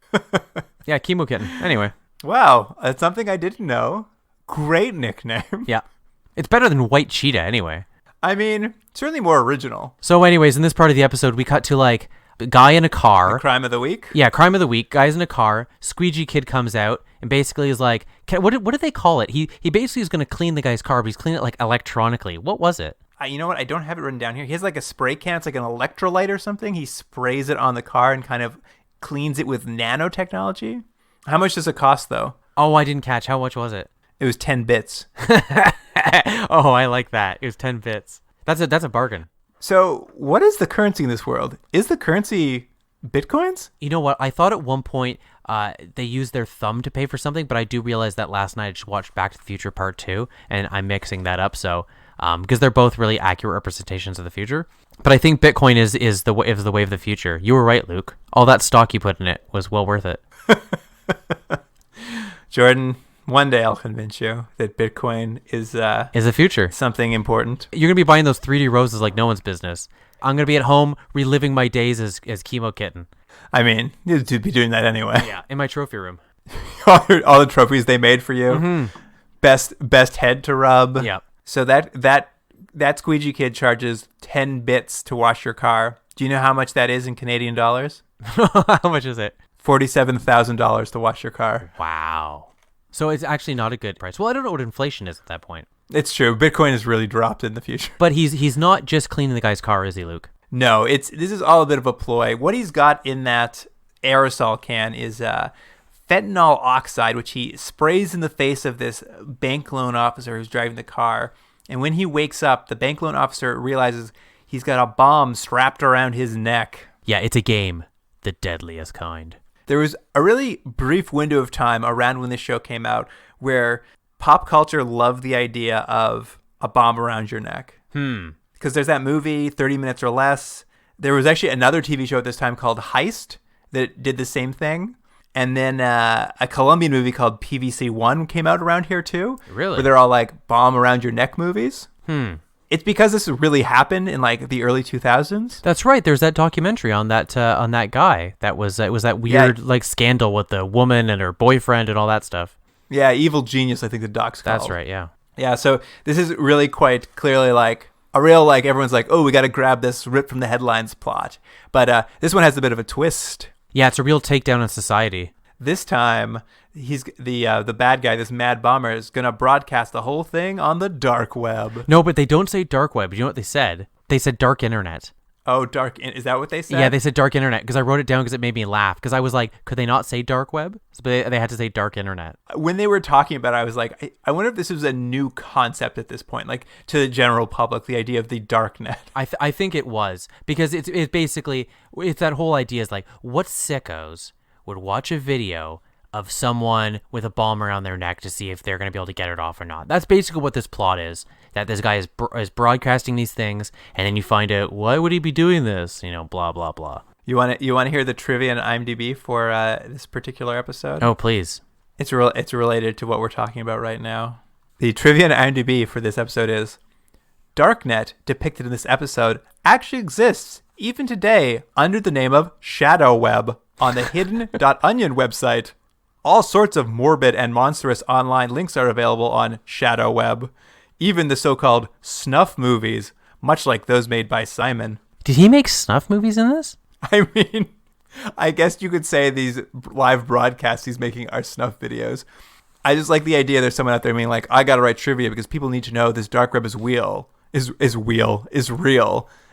Yeah, Chemo Kitten. Anyway. Wow, that's something I didn't know. Great nickname. Yeah. It's better than White Cheetah anyway. I mean, certainly more original. So anyways, in this part of the episode, we cut to like a guy in a car. The crime of the week? Yeah, crime of the week. Guy's in a car. Squeegee Kid comes out and basically is like, what do they call it? He basically is going to clean the guy's car, but he's cleaning it like electronically. What was it? You know what? I don't have it written down here. He has like a spray can. It's like an electrolyte or something. He sprays it on the car and kind of cleans it with nanotechnology. How much does it cost, though? Oh, I didn't catch. How much was it? It was 10 bits. Oh, I like that. It was 10 bits. That's a bargain. So what is the currency in this world? Is the currency Bitcoins? You know what? I thought at one point they used their thumb to pay for something, but I do realize that last night I just watched Back to the Future Part 2, and I'm mixing that up. So because they're both really accurate representations of the future. But I think Bitcoin is the way of the future. You were right, Luke. All that stock you put in it was well worth it. Jordan, one day I'll convince you that Bitcoin is the future. Something important. You're going to be buying those 3D roses like no one's business. I'm going to be at home reliving my days as Chemo Kitten. I mean, you'd be doing that anyway. Yeah, in my trophy room. all the trophies they made for you. Mm-hmm. Best head to rub. Yeah. So that Squeegee Kid charges 10 bits to wash your car. Do you know how much that is in Canadian dollars? How much is it? $47,000 to wash your car. Wow. So it's actually not a good price. Well, I don't know what inflation is at that point. It's true. Bitcoin has really dropped in the future. But he's not just cleaning the guy's car, is he, Luke? No, this is all a bit of a ploy. What he's got in that aerosol can is fentanyl oxide, which he sprays in the face of this bank loan officer who's driving the car. And when he wakes up, the bank loan officer realizes he's got a bomb strapped around his neck. Yeah, it's a game. The deadliest kind. There was a really brief window of time around when this show came out where pop culture loved the idea of a bomb around your neck. Because there's that movie, 30 Minutes or Less. There was actually another TV show at this time called Heist that did the same thing. And then a Colombian movie called PVC-1 came out around here too. Really? Where they're all like bomb around your neck movies. It's because this really happened in like the early 2000s. That's right. There's that documentary on that guy. That was that weird like scandal with the woman and her boyfriend and all that stuff. Yeah, Evil Genius, I think the doc's called. That's right. Yeah. Yeah. So this is really quite clearly like a real like everyone's like, oh, we got to grab this rip from the headlines plot. But this one has a bit of a twist. Yeah, it's a real takedown on society. This time, he's the bad guy, this mad bomber, is going to broadcast the whole thing on the dark web. No, but they don't say dark web. You know what they said? They said dark internet. Oh, is that what they said? Yeah, they said dark internet because I wrote it down because it made me laugh. Because I was like, could they not say dark web? But they had to say dark internet. When they were talking about it, I was like, I wonder if this was a new concept at this point, like to the general public, the idea of the dark net. I think it was because it's basically, it's that whole idea is like, what sickos would watch a video of someone with a bomb around their neck to see if they're going to be able to get it off or not. That's basically what this plot is, that this guy is broadcasting these things, and then you find out, why would he be doing this? You know, blah, blah, blah. You want to hear the trivia on IMDb for this particular episode? Oh, please. It's related to what we're talking about right now. The trivia on IMDb for this episode is, Darknet, depicted in this episode, actually exists, even today, under the name of Shadow Web, on the hidden.onion website. All sorts of morbid and monstrous online links are available on Shadow Web. Even the so-called snuff movies, much like those made by Simon. Did he make snuff movies in this? I mean, I guess you could say these live broadcasts he's making are snuff videos. I just like the idea there's someone out there being like, I gotta write trivia because people need to know this dark web is real, is real,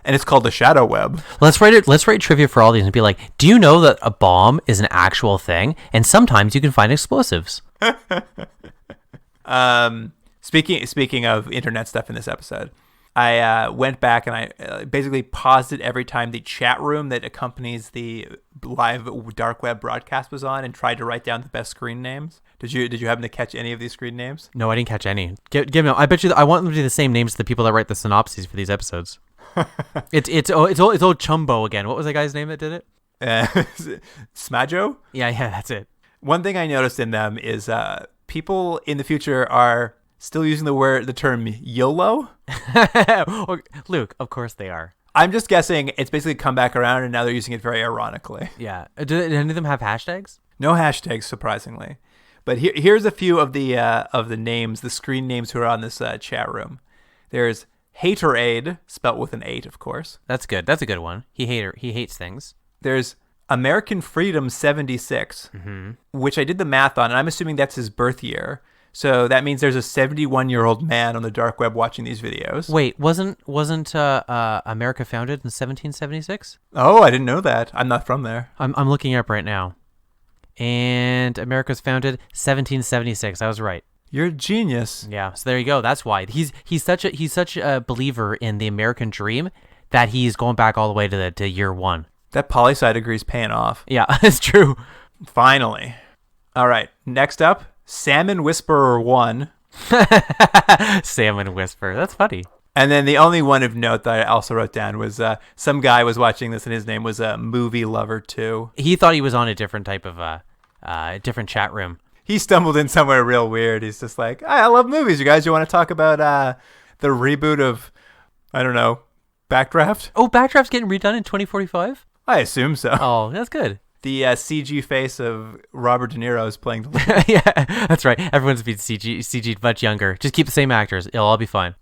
and it's called the shadow web. Let's write trivia for all these and be like, do you know that a bomb is an actual thing? And sometimes you can find explosives. Speaking of internet stuff in this episode, I went back and I basically paused it every time the chat room that accompanies the live dark web broadcast was on and tried to write down the best screen names. Did you happen to catch any of these screen names? No, I didn't catch any. Give me. I bet you. I want them to be the same names as the people that write the synopses for these episodes. It's old Chumbo again. What was the guy's name that did it? Smajo? Yeah, that's it. One thing I noticed in them is people in the future are still using the term YOLO. Luke, of course they are. I'm just guessing it's basically come back around and now they're using it very ironically. Yeah. Do any of them have hashtags? No hashtags, surprisingly. But here's a few of the names, the screen names who are on this chat room. There's Haterade, spelt with an 8, of course. That's good. That's a good one. He hates things. There's American Freedom 76, which I did the math on, and I'm assuming that's his birth year. So that means there's a 71-year-old man on the dark web watching these videos. Wait, wasn't America founded in 1776? Oh, I didn't know that. I'm not from there. I'm looking up right now. And America was founded 1776. I was right. You're a genius. Yeah, so there you go. That's why he's such a believer in the American dream that he's going back all the way to year 1. That poli-sci degree's paying off. Yeah, it's true. Finally. All right. Next up, Salmon Whisperer 1. Salmon Whisperer. That's funny. And then the only one of note that I also wrote down was some guy was watching this and his name was Movie Lover 2. He thought he was on a different type of different chat room. He stumbled in somewhere real weird. He's just like, I love movies. You guys, you want to talk about the reboot of, I don't know, Backdraft? Oh, Backdraft's getting redone in 2045? I assume so. Oh, that's good. The CG face of Robert De Niro is playing the lead. Yeah, that's right. Everyone's been CG'd much younger. Just keep the same actors. It'll all be fine.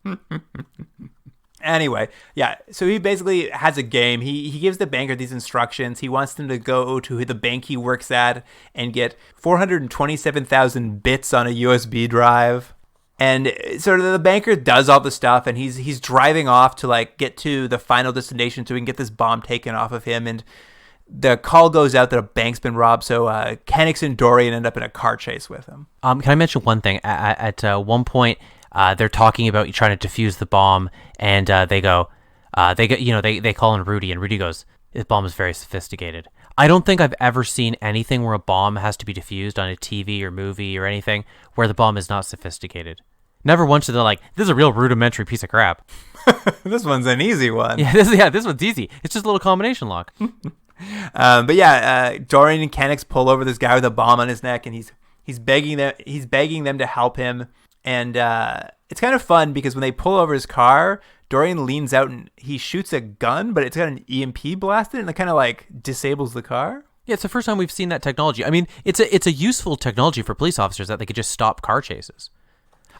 Anyway, yeah, so he basically has a game. He gives the banker these instructions. He wants them to go to the bank he works at and get 427,000 bits on a USB drive. And sort of the banker does all the stuff, and he's driving off to like get to the final destination so he can get this bomb taken off of him. And the call goes out that a bank's been robbed, so Kennex and Dorian end up in a car chase with him. Can I mention one thing? At one point, they're talking about trying to defuse the bomb, and they call in Rudy, and Rudy goes, "This bomb is very sophisticated." I don't think I've ever seen anything where a bomb has to be defused on a TV or movie or anything where the bomb is not sophisticated. Never once are they like, "This is a real rudimentary piece of crap." This one's an easy one. Yeah, this one's easy. It's just a little combination lock. But yeah, Dorian and Kennex pull over this guy with a bomb on his neck, and he's begging them to help him. And it's kind of fun because when they pull over his car, Dorian leans out and he shoots a gun, but it's got an EMP blast in it, and it kind of like disables the car. Yeah, it's the first time we've seen that technology. I mean, it's a useful technology for police officers that they could just stop car chases.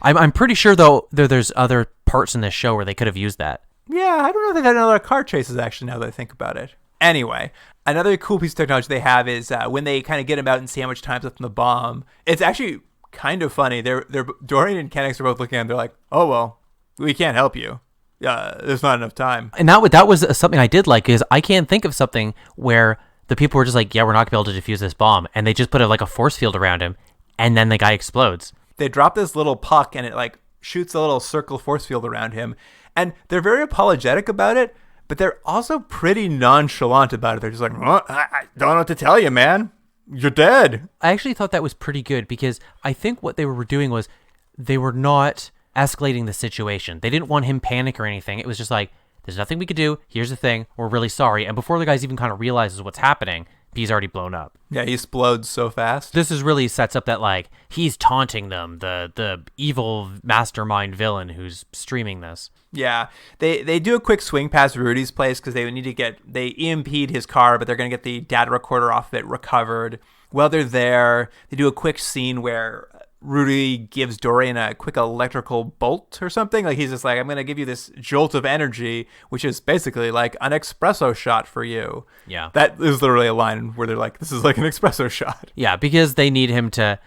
I'm pretty sure though there's other parts in this show where they could have used that. Yeah, I don't know if they've had another car chases actually now that I think about it. Anyway, another cool piece of technology they have is when they kind of get him out and see how much time's left on the bomb. It's actually kind of funny. They're Dorian and Kennex are both looking at him. They're like, "Oh well, we can't help you. There's not enough time." And that was something I did like is I can't think of something where the people were just like, "Yeah, we're not gonna be able to defuse this bomb," and they just put a force field around him, and then the guy explodes. They drop this little puck and it like shoots a little circle force field around him, and they're very apologetic about it, but they're also pretty nonchalant about it. They're just like, "Well, I don't know what to tell you, man. You're dead." I actually thought that was pretty good because I think what they were doing was they were not escalating the situation. They didn't want him panic or anything. It was just like, there's nothing we could do. Here's the thing. We're really sorry. And before the guys even kind of realizes what's happening, he's already blown up. Yeah, he explodes so fast. This is really sets up that like he's taunting them, the evil mastermind villain who's streaming this. Yeah, they do a quick swing past Rudy's place because they EMP'd his car, but they're going to get the data recorder off of it recovered. While they're there, they do a quick scene where Rudy gives Dorian a quick electrical bolt or something. Like he's just like, "I'm going to give you this jolt of energy," which is basically like an espresso shot for you. Yeah. That is literally a line where they're like, "This is like an espresso shot." Yeah, because they need him to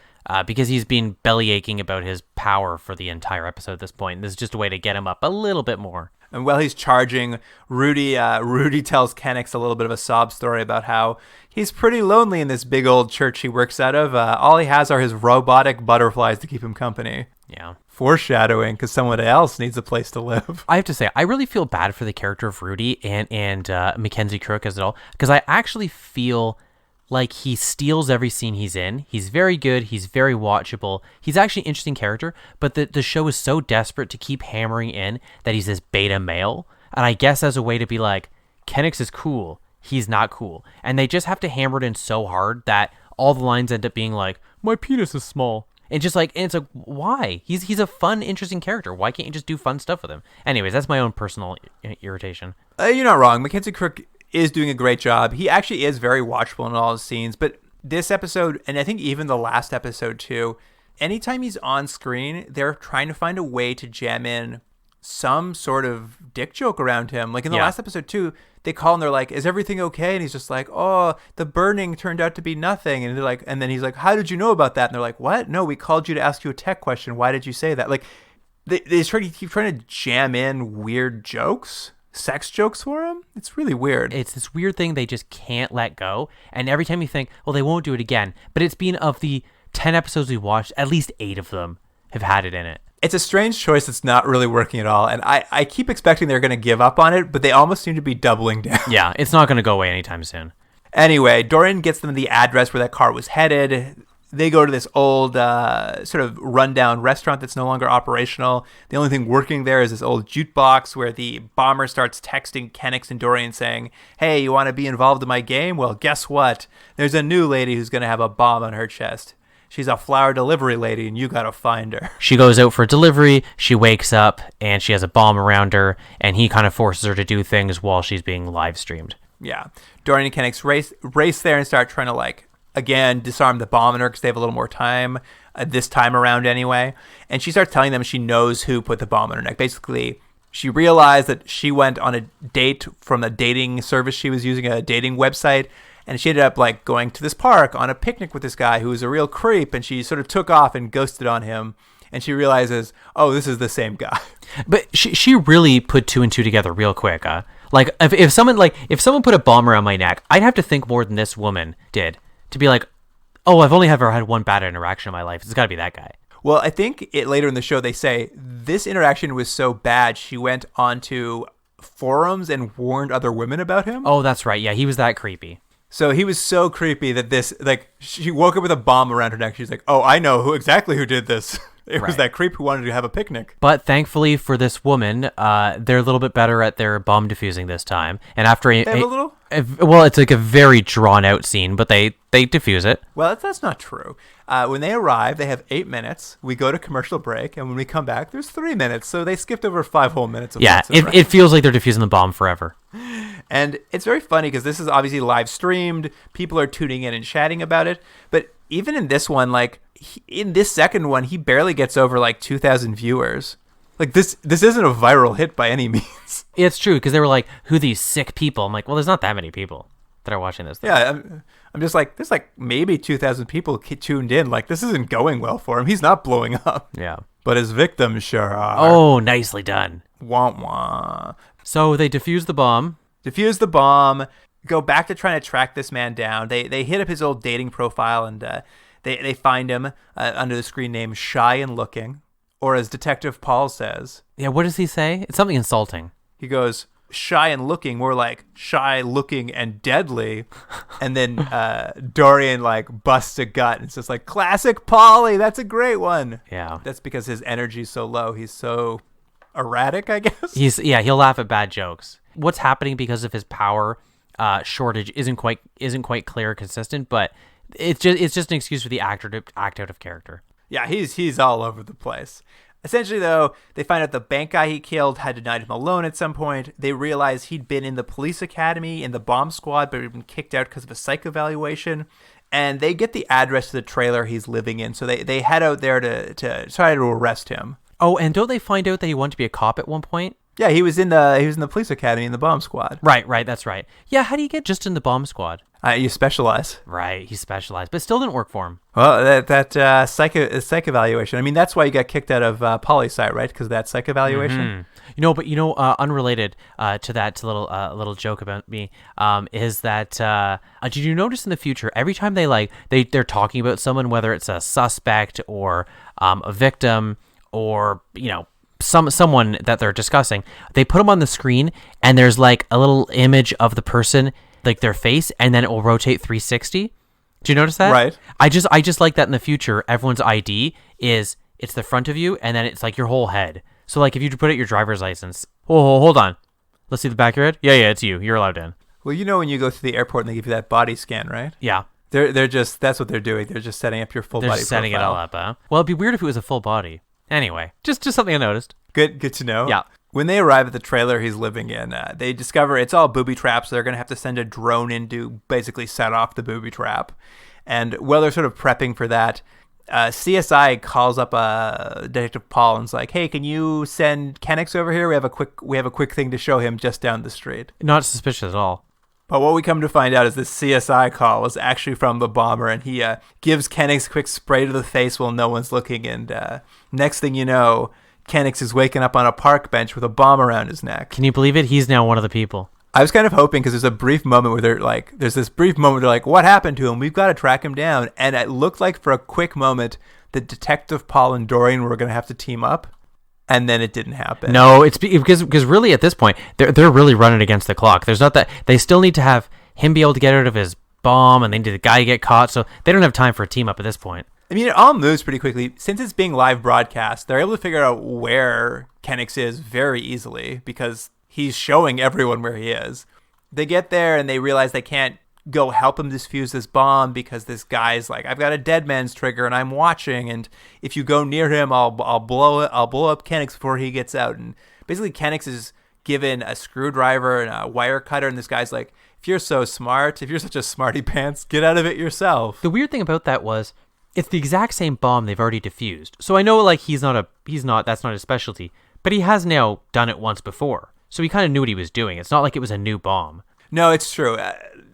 because he's been belly aching about his power for the entire episode at this point. This is just a way to get him up a little bit more. And while he's charging, Rudy tells Kennex a little bit of a sob story about how he's pretty lonely in this big old church he works out of. All he has are his robotic butterflies to keep him company. Yeah. Foreshadowing, because someone else needs a place to live. I have to say, I really feel bad for the character of Rudy and Mackenzie Crook as well, because I actually feel like he steals every scene he's in. He's very good. He's very watchable. He's actually an interesting character, but the show is so desperate to keep hammering in that he's this beta male. And I guess as a way to be like, Kennex is cool. He's not cool. And they just have to hammer it in so hard that all the lines end up being like, my penis is small. And just like, and it's like, why? He's a fun, interesting character. Why can't you just do fun stuff with him? Anyways, that's my own personal irritation. You're not wrong. Mackenzie Crook is doing a great job. He actually is very watchable in all his scenes. But this episode, and I think even the last episode too, anytime he's on screen, they're trying to find a way to jam in some sort of dick joke around him. Like in the last episode too, they call and they're like, is everything okay? And he's just like, oh, the burning turned out to be nothing. And they're like, and then he's like, how did you know about that? And they're like, what? No, we called you to ask you a tech question. Why did you say that? Like they keep trying to jam in weird jokes, sex jokes for him. It's really weird. It's this weird thing they just can't let go. And every time you think, well, they won't do it again. But it's been, of the 10 episodes we watched, at least 8 of them have had it in it. It's a strange choice that's not really working at all. And I keep expecting they're going to give up on it, but they almost seem to be doubling down. Yeah, it's not going to go away anytime soon. Anyway, Dorian gets them the address where that car was headed. They go to this old sort of rundown restaurant that's no longer operational. The only thing working there is this old jukebox where the bomber starts texting Kennex and Dorian saying, hey, you want to be involved in my game? Well, guess what? There's a new lady who's going to have a bomb on her chest. She's a flower delivery lady, and you got to find her. She goes out for delivery, she wakes up, and she has a bomb around her, and he kind of forces her to do things while she's being live streamed. Yeah. Dorian and Kennex race there and start trying to, like, again, disarm the bomb in her because they have a little more time, this time around anyway. And she starts telling them she knows who put the bomb in her neck. Basically, she realized that she went on a date from a dating service she was using, a dating website, and she ended up like going to this park on a picnic with this guy who was a real creep, and she sort of took off and ghosted on him. And she realizes, oh, this is the same guy. But she really put 2 and 2 together real quick. Like if someone put a bomb around my neck, I'd have to think more than this woman did to be like, oh, I've only ever had one bad interaction in my life. It's got to be that guy. Well, I think later in the show they say this interaction was so bad she went onto forums and warned other women about him. Oh, that's right. Yeah, he was that creepy. So he was so creepy that she woke up with a bomb around her neck. She's like, oh, I know exactly who did this. It was that creep who wanted to have a picnic. But thankfully for this woman, they're a little bit better at their bomb defusing this time. And after well, it's like a very drawn out scene, but they defuse it. Well, that's not true. When they arrive, they have 8 minutes. We go to commercial break, and when we come back, there's 3 minutes. So they skipped over 5 whole minutes. It feels like they're defusing the bomb forever. And it's very funny because this is obviously live streamed. People are tuning in and chatting about it. But even in this one, like in this second one, he barely gets over like 2,000 viewers. Like this isn't a viral hit by any means. It's true because they were like, who are these sick people? I'm like, well, there's not that many people that are watching this thing. Yeah, I'm just like, there's like maybe 2,000 people tuned in. Like this isn't going well for him. He's not blowing up. Yeah. But his victims sure are. Oh, nicely done. Wah wah. So they defuse the bomb. Go back to trying to track this man down. They hit up his old dating profile and they find him under the screen name Shy and Looking, or as Detective Paul says. Yeah, what does he say? It's something insulting. He goes, shy and looking, more like shy, looking, and deadly. And then Dorian like busts a gut and it's just like, classic Paulie, that's a great one. Yeah. That's because his energy's so low. He's so erratic, I guess. He'll laugh at bad jokes. What's happening because of his power shortage isn't quite clear or consistent, but it's just an excuse for the actor to act out of character. Yeah, he's all over the place. Essentially, though, they find out the bank guy he killed had denied him a loan at some point. They realize he'd been in the police academy in the bomb squad, but had been kicked out because of a psych evaluation. And they get the address to the trailer he's living in, so they head out there to try to arrest him. Oh, and don't they find out that he wanted to be a cop at one point? Yeah, he was in the police academy in the bomb squad. Right, that's right. Yeah, how do you get just in the bomb squad? You specialize. Right, he specialized, but still didn't work for him. Well, that psych evaluation. I mean, that's why you got kicked out of poli-sci, right? Because of that psych evaluation. Unrelated to that, to little joke about me, is that did you notice in the future every time they're talking about someone, whether it's a suspect or a victim or someone that they're discussing, they put them on the screen and there's like a little image of the person, like their face, and then it will rotate 360. Do you notice that? Right. I just like that in the future. Everyone's ID it's the front of you, and then it's like your whole head. So like if you put out your driver's license, hold on, let's see the back of your head. Yeah, it's you. You're allowed in. Well, when you go to the airport and they give you that body scan, right? Yeah. They're just, that's what they're doing. They're just setting up your full body profile. They're setting it all up, huh? Well, it'd be weird if it was a full body. Anyway, just something I noticed. Good to know. Yeah. When they arrive at the trailer he's living in, they discover it's all booby traps. So they're going to have to send a drone in to basically set off the booby trap. And while they're sort of prepping for that, CSI calls up Detective Paul and's like, "Hey, can you send Kennex over here? We have a quick thing to show him just down the street." Not suspicious at all. But what we come to find out is this CSI call was actually from the bomber, and he gives Kennex a quick spray to the face while no one's looking. And next thing you know, Kennex is waking up on a park bench with a bomb around his neck. Can you believe it? He's now one of the people. I was kind of hoping, because there's a brief moment where they're like, what happened to him? We've got to track him down. And it looked like for a quick moment that Detective Paul and Dorian were going to have to team up. And then it didn't happen. No, it's because really at this point, they're really running against the clock. There's not that, they still need to have him be able to get out of his bomb, and they need the guy get caught. So they don't have time for a team up at this point. I mean, it all moves pretty quickly. Since it's being live broadcast, they're able to figure out where Kennex is very easily because he's showing everyone where he is. They get there and they realize they can't go help him defuse this bomb because this guy's like, "I've got a dead man's trigger and I'm watching, and if you go near him, I'll blow up Kennex before he gets out." And basically Kennex is given a screwdriver and a wire cutter, and this guy's like, "If you're so smart, if you're such a smarty pants, get out of it yourself." The weird thing about that was it's the exact same bomb they've already defused. So I know like that's not his specialty, but he has now done it once before. So he kind of knew what he was doing. It's not like it was a new bomb. No, it's true.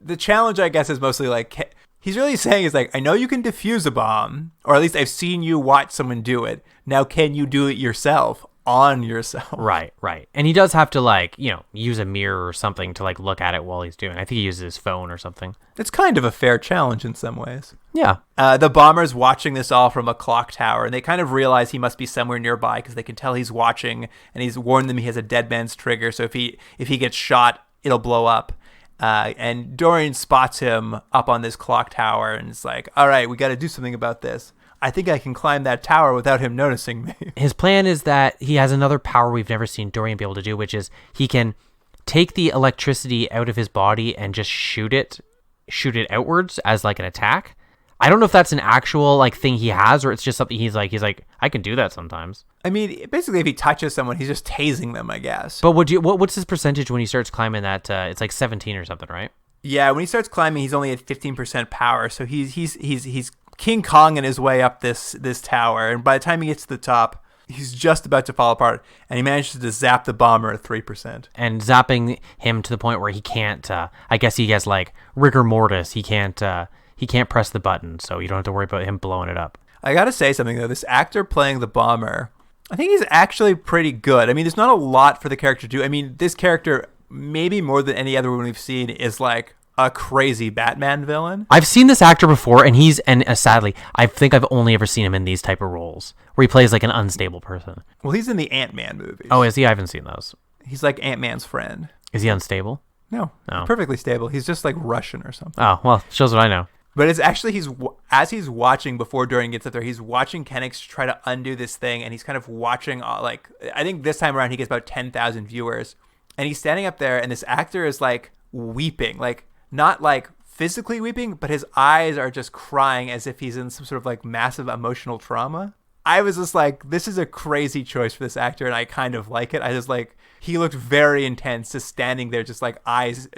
The challenge, I guess, is mostly like, he's really saying is like, "I know you can defuse a bomb, or at least I've seen you watch someone do it. Now, can you do it yourself on yourself?" Right. And he does have to like, use a mirror or something to like look at it while he's doing it. I think he uses his phone or something. It's kind of a fair challenge in some ways. Yeah. The bomber's watching this all from a clock tower, and they kind of realize he must be somewhere nearby because they can tell he's watching, and he's warned them he has a dead man's trigger. So if he gets shot, it'll blow up. And Dorian spots him up on this clock tower and is like, "All right, we got to do something about this. I think I can climb that tower without him noticing me." His plan is that he has another power we've never seen Dorian be able to do, which is he can take the electricity out of his body and just shoot it outwards as like an attack. I don't know if that's an actual like thing he has, or it's just something he's like, "I can do that sometimes." I mean, basically, if he touches someone, he's just tasing them, I guess. But what's his percentage when he starts climbing that? It's like 17 or something, right? Yeah, when he starts climbing, he's only at 15% power, so he's King Konging his way up this tower, and by the time he gets to the top, he's just about to fall apart, and he manages to zap the bomber at 3%. And zapping him to the point where he can't. I guess he gets like rigor mortis. He can't press the button, so you don't have to worry about him blowing it up. I gotta say something though. This actor playing the bomber, I think he's actually pretty good. I mean, there's not a lot for the character to do. I mean, this character, maybe more than any other one we've seen, is like a crazy Batman villain. I've seen this actor before, and sadly, I think I've only ever seen him in these type of roles where he plays like an unstable person. Well, he's in the Ant-Man movies. Oh, is he? I haven't seen those. He's like Ant-Man's friend. Is he unstable? No, perfectly stable. He's just like Russian or something. Oh, well, shows what I know. But it's actually, as he's watching before Dorian gets up there, he's watching Kennex try to undo this thing, and he's kind of watching, I think this time around he gets about 10,000 viewers, and he's standing up there, and this actor is like weeping, like not like physically weeping, but his eyes are just crying as if he's in some sort of like massive emotional trauma. I was just like, this is a crazy choice for this actor, and I kind of like it. I just like, he looked very intense, just standing there, just like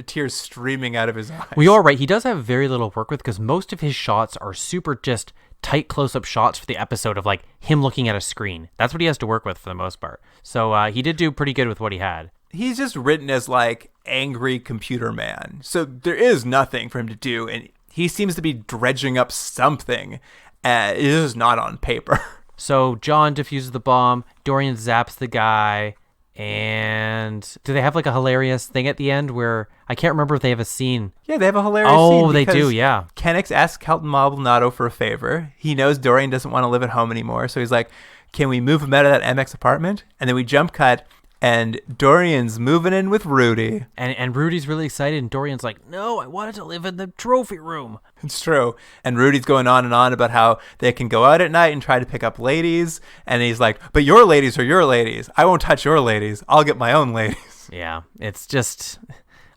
tears streaming out of his eyes. Well, you're right. He does have very little work with because most of his shots are super just tight close-up shots for the episode of like him looking at a screen. That's what he has to work with for the most part. So he did do pretty good with what he had. He's just written as like angry computer man. So there is nothing for him to do. And he seems to be dredging up something. It is not on paper. So John defuses the bomb. Dorian zaps the guy. And do they have like a hilarious thing at the end where I can't remember if they have a scene? Yeah, they have a hilarious scene. Oh, they do, yeah. Kennex asks Kelton Maldonado for a favor. He knows Dorian doesn't want to live at home anymore. So he's like, can we move him out of that MX apartment? And then we jump cut. And Dorian's moving in with Rudy. And Rudy's really excited. And Dorian's like, no, I wanted to live in the trophy room. It's true. And Rudy's going on and on about how they can go out at night and try to pick up ladies. And he's like, but your ladies are your ladies. I won't touch your ladies. I'll get my own ladies. Yeah, it's just,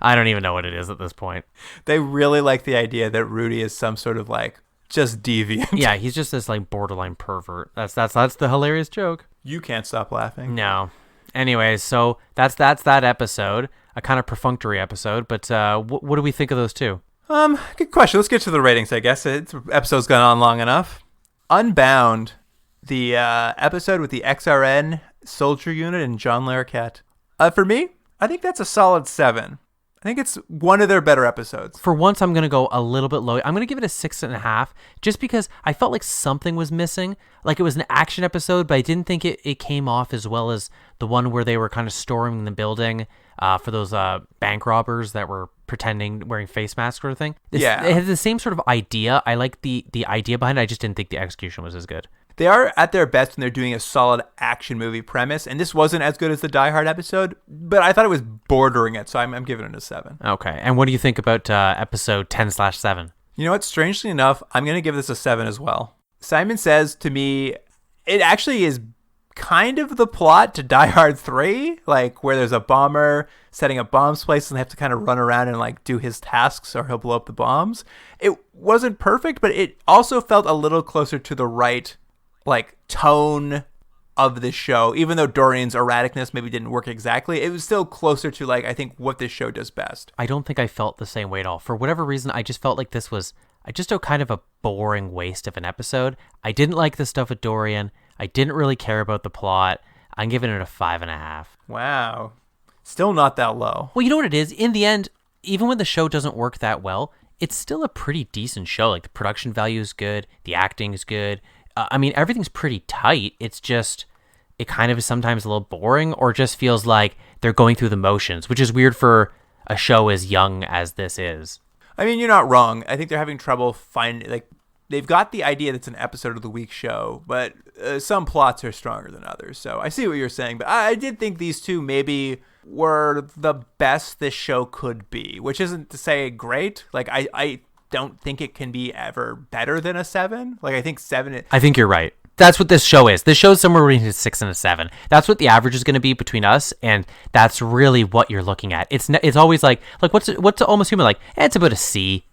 I don't even know what it is at this point. They really like the idea that Rudy is some sort of like just deviant. Yeah, he's just this like borderline pervert. That's the hilarious joke. You can't stop laughing. No. Anyways, so that's that episode, a kind of perfunctory episode, but what do we think of those two? Good question. Let's get to the ratings, I guess. Episode's gone on long enough. Unbound, the episode with the XRN Soldier Unit and John Larroquette. For me, I think that's a solid 7. I think it's one of their better episodes. For once, I'm going to go a little bit low. I'm going to give it a 6.5, just because I felt like something was missing. Like it was an action episode, but I didn't think it came off as well as the one where they were kind of storming the building for those bank robbers that were pretending wearing face masks sort of thing. It had the same sort of idea. I like the idea behind it. I just didn't think the execution was as good. They are at their best when they're doing a solid action movie premise, and this wasn't as good as the Die Hard episode, but I thought it was bordering it, so I'm giving it a 7. Okay, and what do you think about episode 10/7? You know what? Strangely enough, I'm going to give this a 7 as well. Simon Says, to me, it actually is kind of the plot to Die Hard 3, like where there's a bomber setting up bombs places and they have to kind of run around and like do his tasks or he'll blow up the bombs. It wasn't perfect, but it also felt a little closer to the right like tone of the show. Even though Dorian's erraticness maybe didn't work exactly, it was still closer to like I think what this show does best. I don't think I felt the same way at all. For whatever reason, I just felt like this was just a kind of a boring waste of an episode. I didn't like the stuff with Dorian. I didn't really care about the plot. I'm giving it a 5.5. Wow. Still not that low. Well, you know what it is? In the end, even when the show doesn't work that well, it's still a pretty decent show. Like the production value is good. The acting is good. I mean, everything's pretty tight. It's just, it kind of is sometimes a little boring or just feels like they're going through the motions, which is weird for a show as young as this is. I mean, you're not wrong. I think they're having trouble finding, like, they've got the idea that it's an episode of the week show, but some plots are stronger than others. So I see what you're saying, but I did think these two maybe were the best this show could be, which isn't to say great. Like, I don't think it can be ever better than a 7. Like, I think 7... I think you're right. That's what this show is. This show is somewhere between a 6 and a 7. That's what the average is going to be between us, and that's really what you're looking at. It's always like what's Almost Human like? It's about a C+.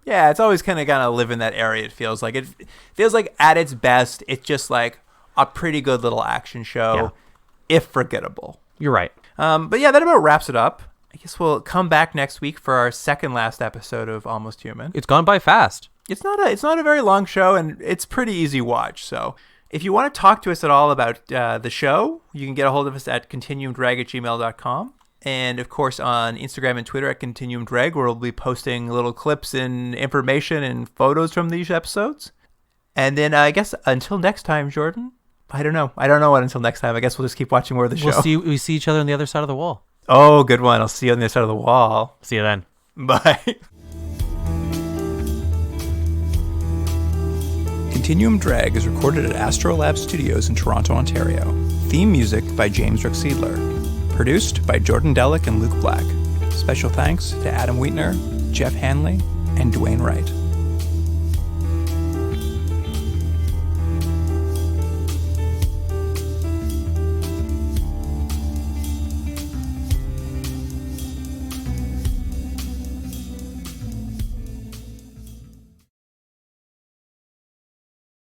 Yeah, it's always kind of live in that area. It feels like at its best, it's just like a pretty good little action show, if forgettable. You're right. But yeah, that about wraps it up. I guess we'll come back next week for our second last episode of Almost Human. It's gone by fast. It's not a very long show, and it's pretty easy watch. So if you want to talk to us at all about the show, you can get a hold of us at continuumdrag@gmail.com. And, of course, on Instagram and Twitter at continuumdrag, where we'll be posting little clips and information and photos from these episodes. And then I guess until next time, Jordan, I don't know what until next time. I guess we'll just keep watching more of the show. We see each other on the other side of the wall. Oh, good one. I'll see you on the other side of the wall. See you then. Bye. Continuum Drag is recorded at Astrolab Studios in Toronto, Ontario. Theme music by James Rick-Seidler. Produced by Jordan Delick and Luke Black. Special thanks to Adam Wheatner, Jeff Hanley, and Dwayne Wright.